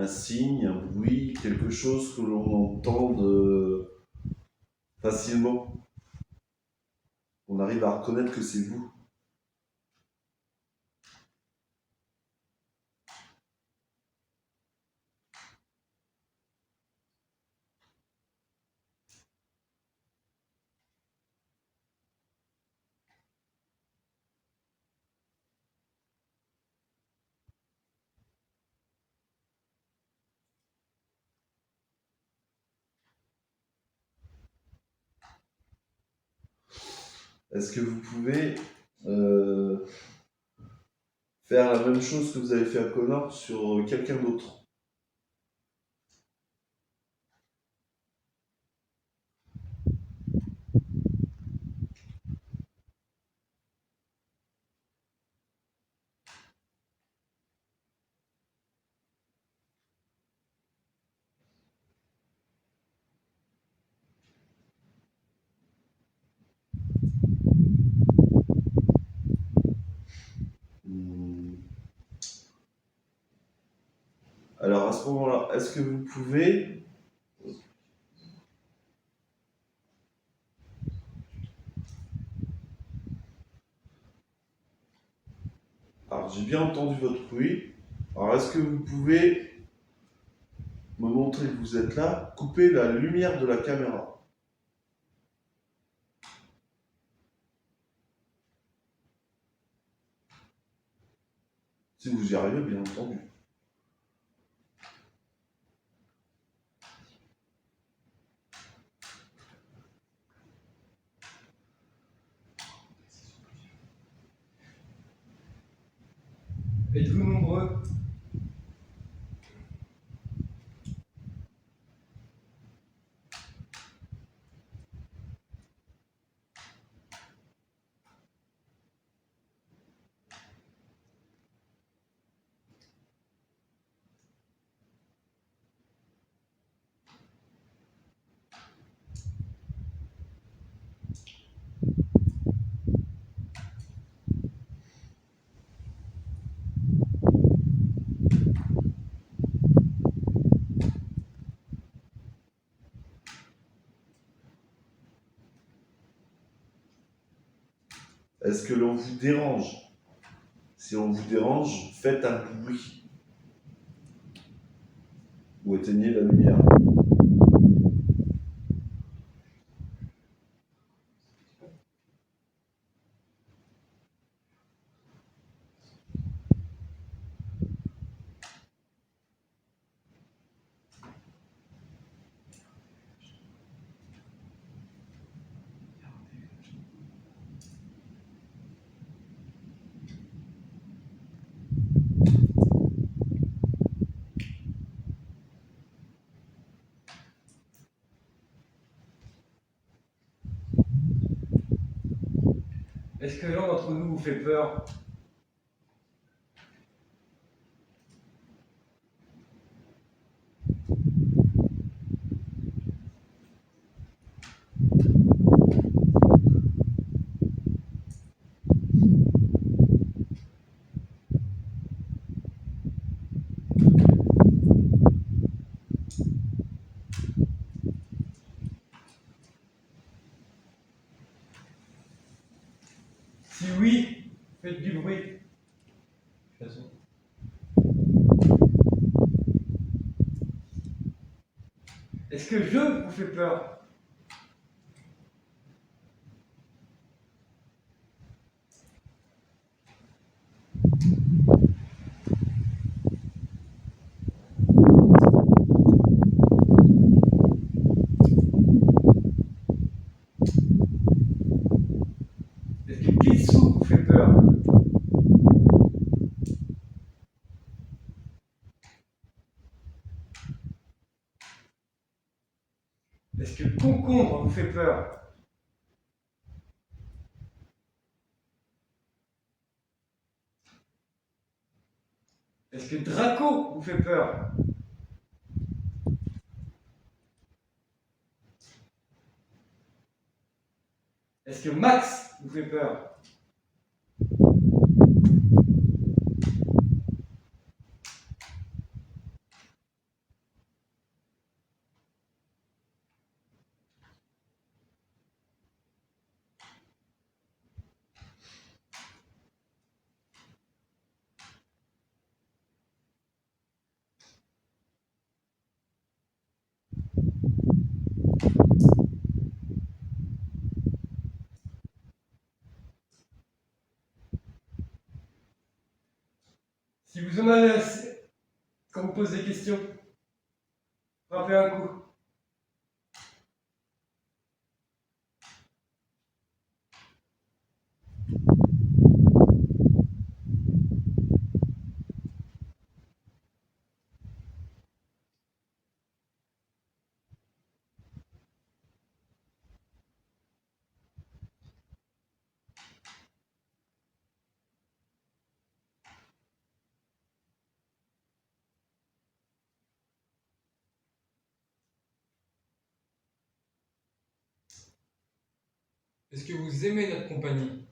signe, un bruit, quelque chose que l'on entende facilement? On arrive à reconnaître que c'est vous. Est-ce que vous pouvez faire la même chose que vous avez fait à Connor sur quelqu'un d'autre? Alors à ce moment-là, est-ce que vous pouvez Alors j'ai bien entendu votre bruit. Alors est-ce que vous pouvez me montrer que vous êtes là, couper la lumière de la caméra? Si vous y arrivez, bien entendu. Êtes-vous nombreux? Est-ce que l'on vous dérange? Si on vous dérange, faites un bruit. Ou éteignez la lumière. Est-ce que l'un d'entre nous vous fait peur? Si oui, faites du bruit. De toute façon. Est-ce que je vous fais peur? Est-ce que Kitsu vous fait peur? Est-ce que Concombre vous fait peur? Est-ce que Draco vous fait peur? Est-ce que Max vous fait peur? Si vous en avez assez, quand vous posez des questions, frappez un coup. Est-ce que vous aimez notre compagnie?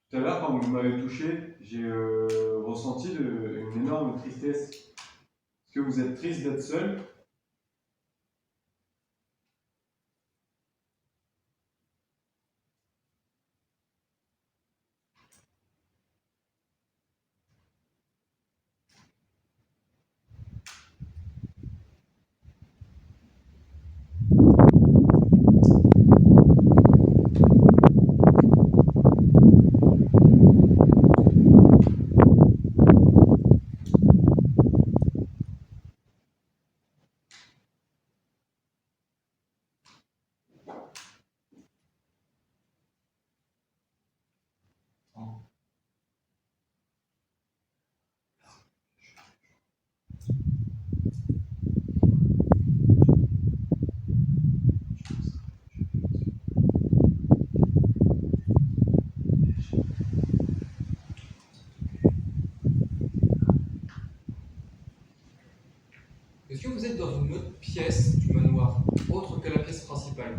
Tout à l'heure, quand vous m'avez touché, j'ai ressenti une énorme tristesse. Est-ce que vous êtes triste d'être seul? pièces du manoir, autres que la pièce principale.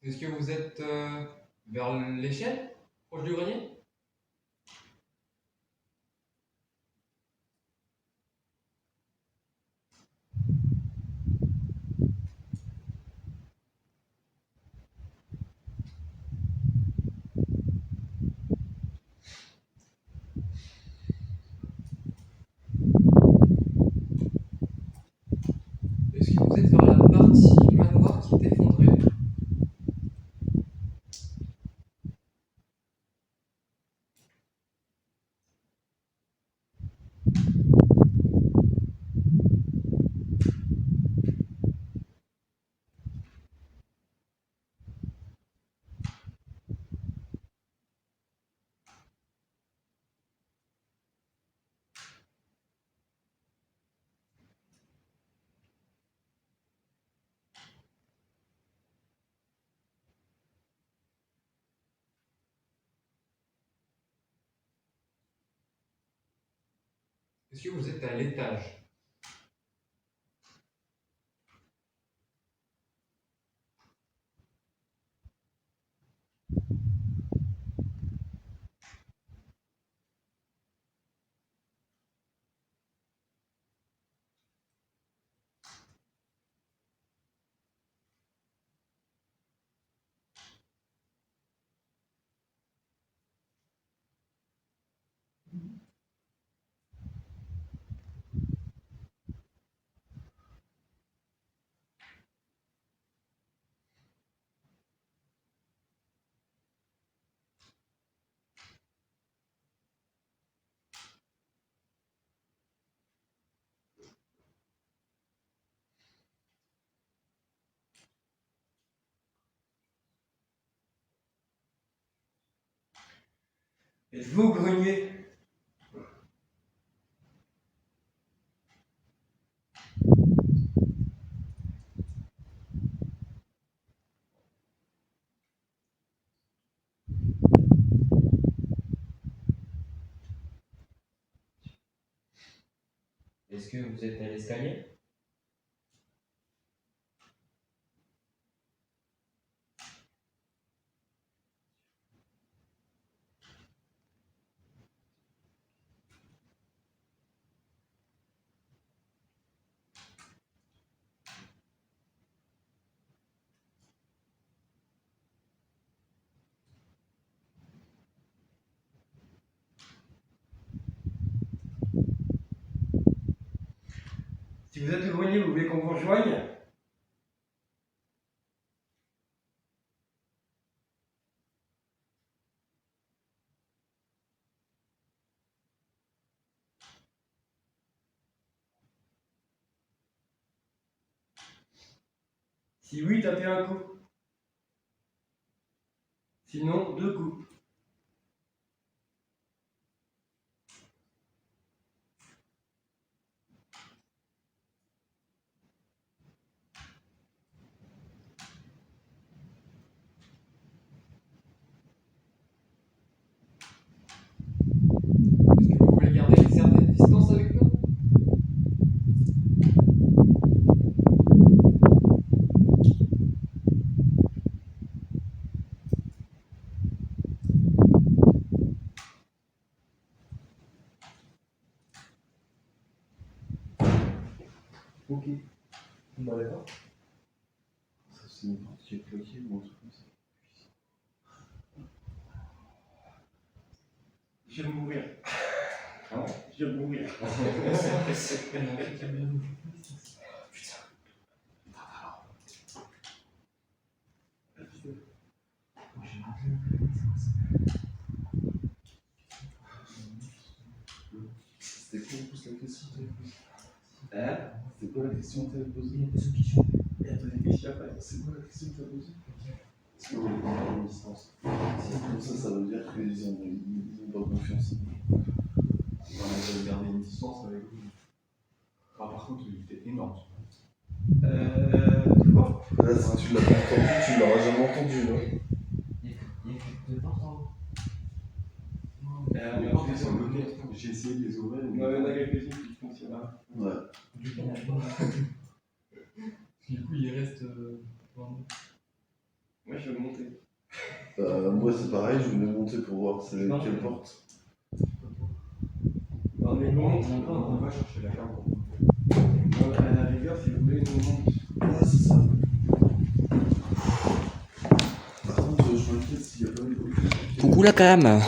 Est-ce que vous êtes vers l'échelle, proche du grenier? Est-ce que vous êtes vers la partie manoir qui est effondrée? Est-ce que vous êtes à l'étage? Êtes-vous au grenier? Est-ce que vous êtes à l'escalier? Si vous êtes au grenier, vous voulez qu'on vous rejoigne? Si oui, tapez un coup. Sinon, 2 coups. Est-ce que vous voulez garder une certaine distance avec nous? Ok. Bah d'accord. Ça c'est une partie claquée ou un truc comme ça. Je vais mourir. Ah ouais. Je vais mourir. C'était quoi en plus la question que t'avais posée? Hein? C'était quoi la question que t'avais posée? Il y a des questions. Et attends, des questions après. C'est quoi la question que t'as posée? Est-ce qu'on veut prendre une distance? Comme ça veut dire qu'ils ont pas confiance. J'avais gardé une distance avec vous. Enfin, par contre, il était énorme. Là, si tu l'as pas entendu, tu l'auras jamais entendu. Là. Il y a deux portes en haut. Les portes, elles sont bloquées. J'ai essayé de les ouvrir. Il y en a quelques-unes qui fonctionnent. Ouais. Du coup, il reste. Moi, je vais monter. Moi, c'est pareil, je voulais monter pour voir c'est quelle porte. Non, mais nous, On va chercher la carte. à la rigueur, si vous voulez, nous monte. Ouais, c'est ça. Par contre, je m'inquiète s'il n'y a pas eu de bruit. Coucou la cam. Ah,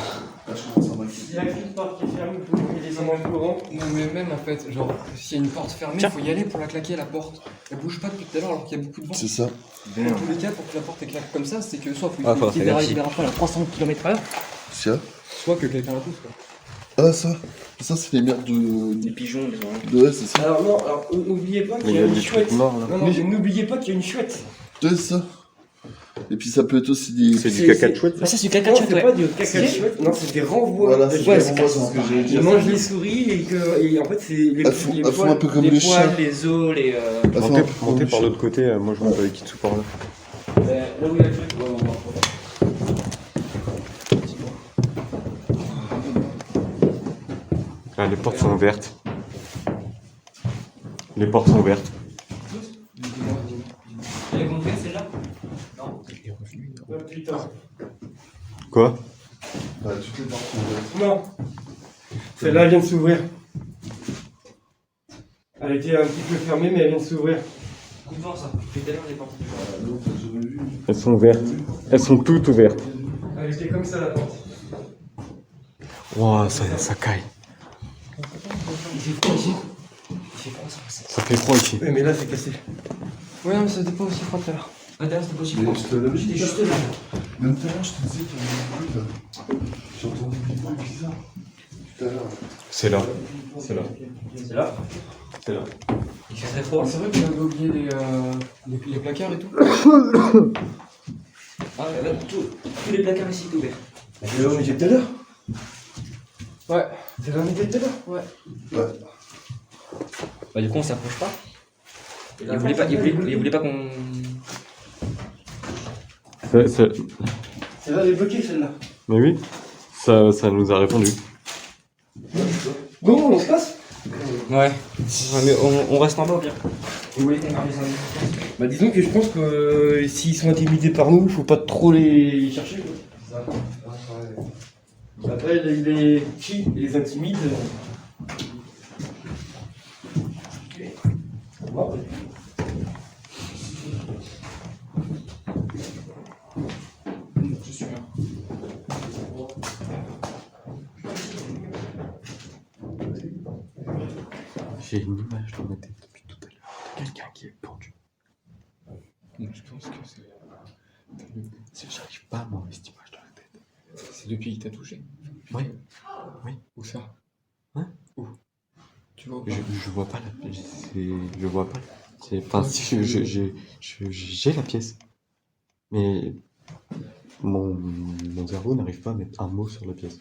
je commence à m'inquiéter. S'il y a qu'une porte qui est fermée, vous pouvez descendre en courant. Non, mais même en fait, genre, s'il y a une porte fermée, il faut y aller pour la claquer la porte. Elle bouge pas depuis tout à l'heure alors qu'il y a beaucoup de vent. C'est ça. Dans tous les cas, pour que la porte claque comme ça, c'est que soit faut Ah, faudra qu'il faire y ait des rafales à 300 km/h, Tiens. soit que quelqu'un la pousse. Quoi. Ah, ça. Ça, c'est les merdes Des pigeons, des oreilles. Ouais, c'est ça. Alors, non, alors, n'oubliez pas qu'il y a une chouette. Non, non, mais n'oubliez pas qu'il y a une chouette. Ouais, c'est ça. Et puis, ça peut être aussi des. C'est du caca de chouette. Ah, ça, c'est du caca Non, de chouette, c'est ouais. pas du caca de chouette, non, c'est des renvois. Voilà, de c'est chouette. des renvois, c'est ce que j'ai dit. Ils mangent les souris et en fait, c'est les Elles font un peu comme les chiens. Les os, les. Montez par l'autre côté, moi je monte avec Kitsu par là. Là où il y a le truc, ouais, on va. Ah, les portes sont ouvertes. Les portes sont ouvertes. Elle est montée celle-là? Oh, putain. Quoi? Ouais, toutes les portes sont ouvertes. Non. Celle-là, elle vient de s'ouvrir. Elle était un petit peu fermée, mais elle vient de s'ouvrir. Coup de vent, ça. Depuis tout à l'heure, les portes. Elles sont ouvertes. Elles sont toutes ouvertes. Elle était comme ça, la porte. Wow, ça caille. Il fait froid ici. Il fait froid, ça. Ça fait froid ici. Oui, mais là, c'est cassé. Ouais, non, mais ça n'était pas aussi froid tout à l'heure. Ah, d'ailleurs, c'était possible. Mais je te l'avais dit. J'étais juste là. Même tout à l'heure, je te disais qu'il y avait un bruit là. J'ai entendu des bruits bizarres. Tout à l'heure. C'est là. C'est là. C'est là. C'est là. Il fait très froid. C'est vrai qu'on avait oublié les placards et tout. Ah, là, tous les placards ici étaient ouverts. C'est là où on était tout à l'heure. Ouais. C'est là où on était tout à l'heure. Ouais. Ouais. Bah, du coup, on s'approche pas. Il voulait pas qu'on. Celle-là, elle est bloquée, celle-là. Mais oui, ça nous a répondu. Bon, on se passe. Ouais. Mais on reste en bas au pire. Vous voulez qu'on garde les amis? Bah, disons que je pense que s'ils sont intimidés par nous, faut pas trop les chercher. Quoi. Après, les qui les intimide. Bon. Je suis là. J'ai une image dans ma tête depuis tout à l'heure de quelqu'un qui est pendu. Donc, je pense que c'est. J'arrive pas à m'enlever cette image dans la tête. C'est depuis qu'il t'a touché. Oui. Oui. Où ça? Hein? Où? Tu vois pas? Je vois pas la pièce. Je vois pas. Enfin, si j'ai la pièce. Mais mon cerveau n'arrive pas à mettre un mot sur la pièce.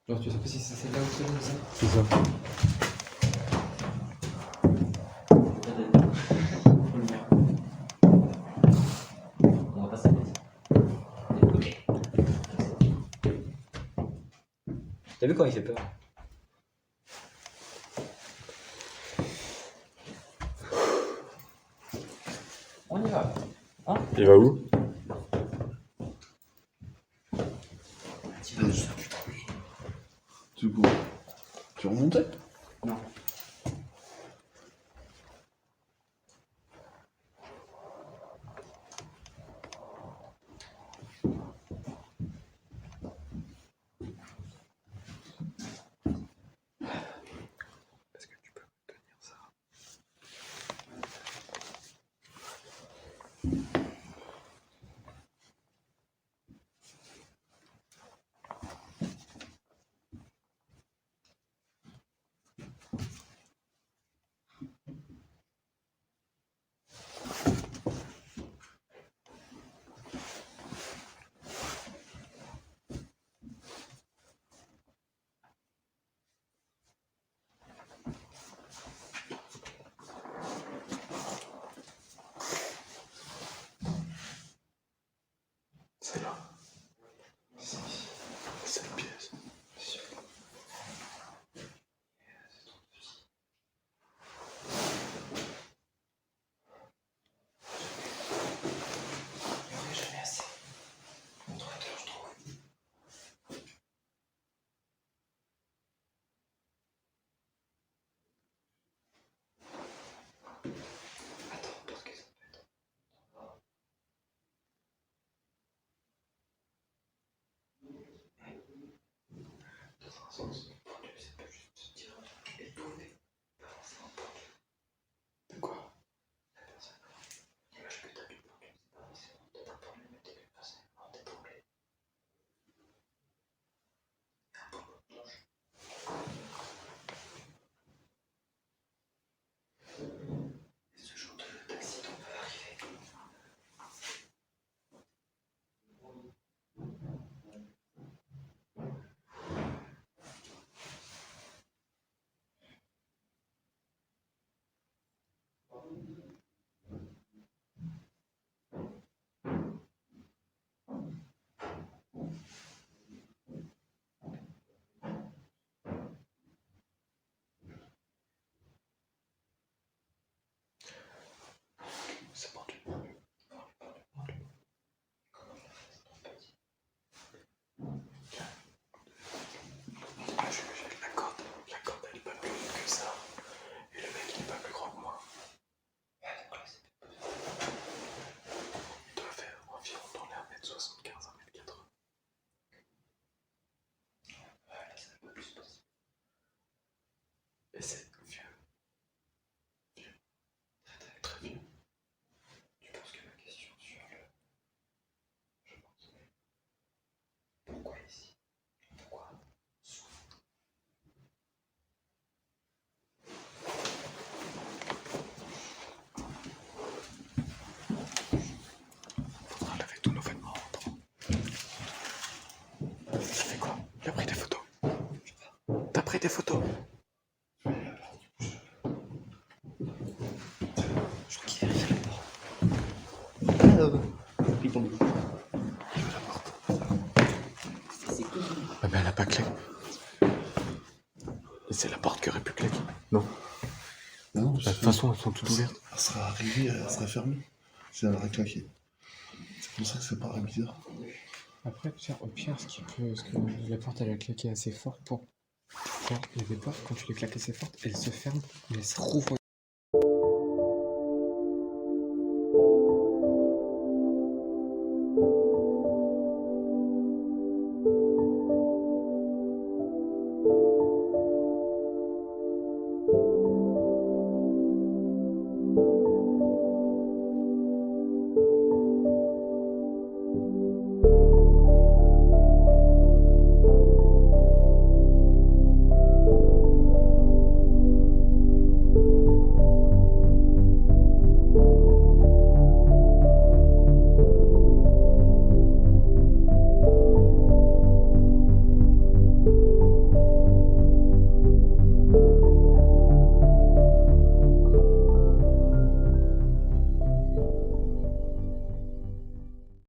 Genre, tu sais pas si c'est celle-là ou celle-là, ça? C'est ça. On va passer. Ok. T'as vu quand il fait peur? On y va. Hein? Il va où? Du coup, tu remontais? Non. Est-ce que tu peux tenir ça? C'est là. C'est cette pièce. Jamais assez. Entre les deux, je trouve. Attends, parce que ça peut être. Dans un sens, pendu, ça peut juste se dire étourné. Pas forcément pendu. De quoi? L'image que t'as du pendu, c'est pas forcément de un pendu, mais t'es forcément d'étrangler. Un peu de planche. Et ce genre d'accident peut arriver. C'est pendu. Ah, la corde elle est pas plus longue que ça. Et le mec il est pas plus grand que moi. Il doit faire environ dans les 1m75, 1m80. Là, c'est un peu plus possible. Et c'est vieux. Très vieux. Tu penses que ma question sur le. Je pense. Pourquoi ici? Pourquoi souvent? Faudra laver tous nos vêtements en rentrant. T'as fait quoi? Il a pris des photos. T'as pris des photos? Je crois qu'il vérifie la porte. Ouais, mais elle a pas clé. Et c'est la porte qui aurait pu claquer. Non. Non, De toute façon, elles sont toutes ouvertes. Elle serait arrivée, elle serait fermée. Si elle aurait claqué. C'est pour ça que ça paraît bizarre. Après, au pire, ce que la porte elle a claqué assez fort pour. Genre, il y a des portes, quand tu les claques assez fort, elles se ferment, mais elles se rouvrent.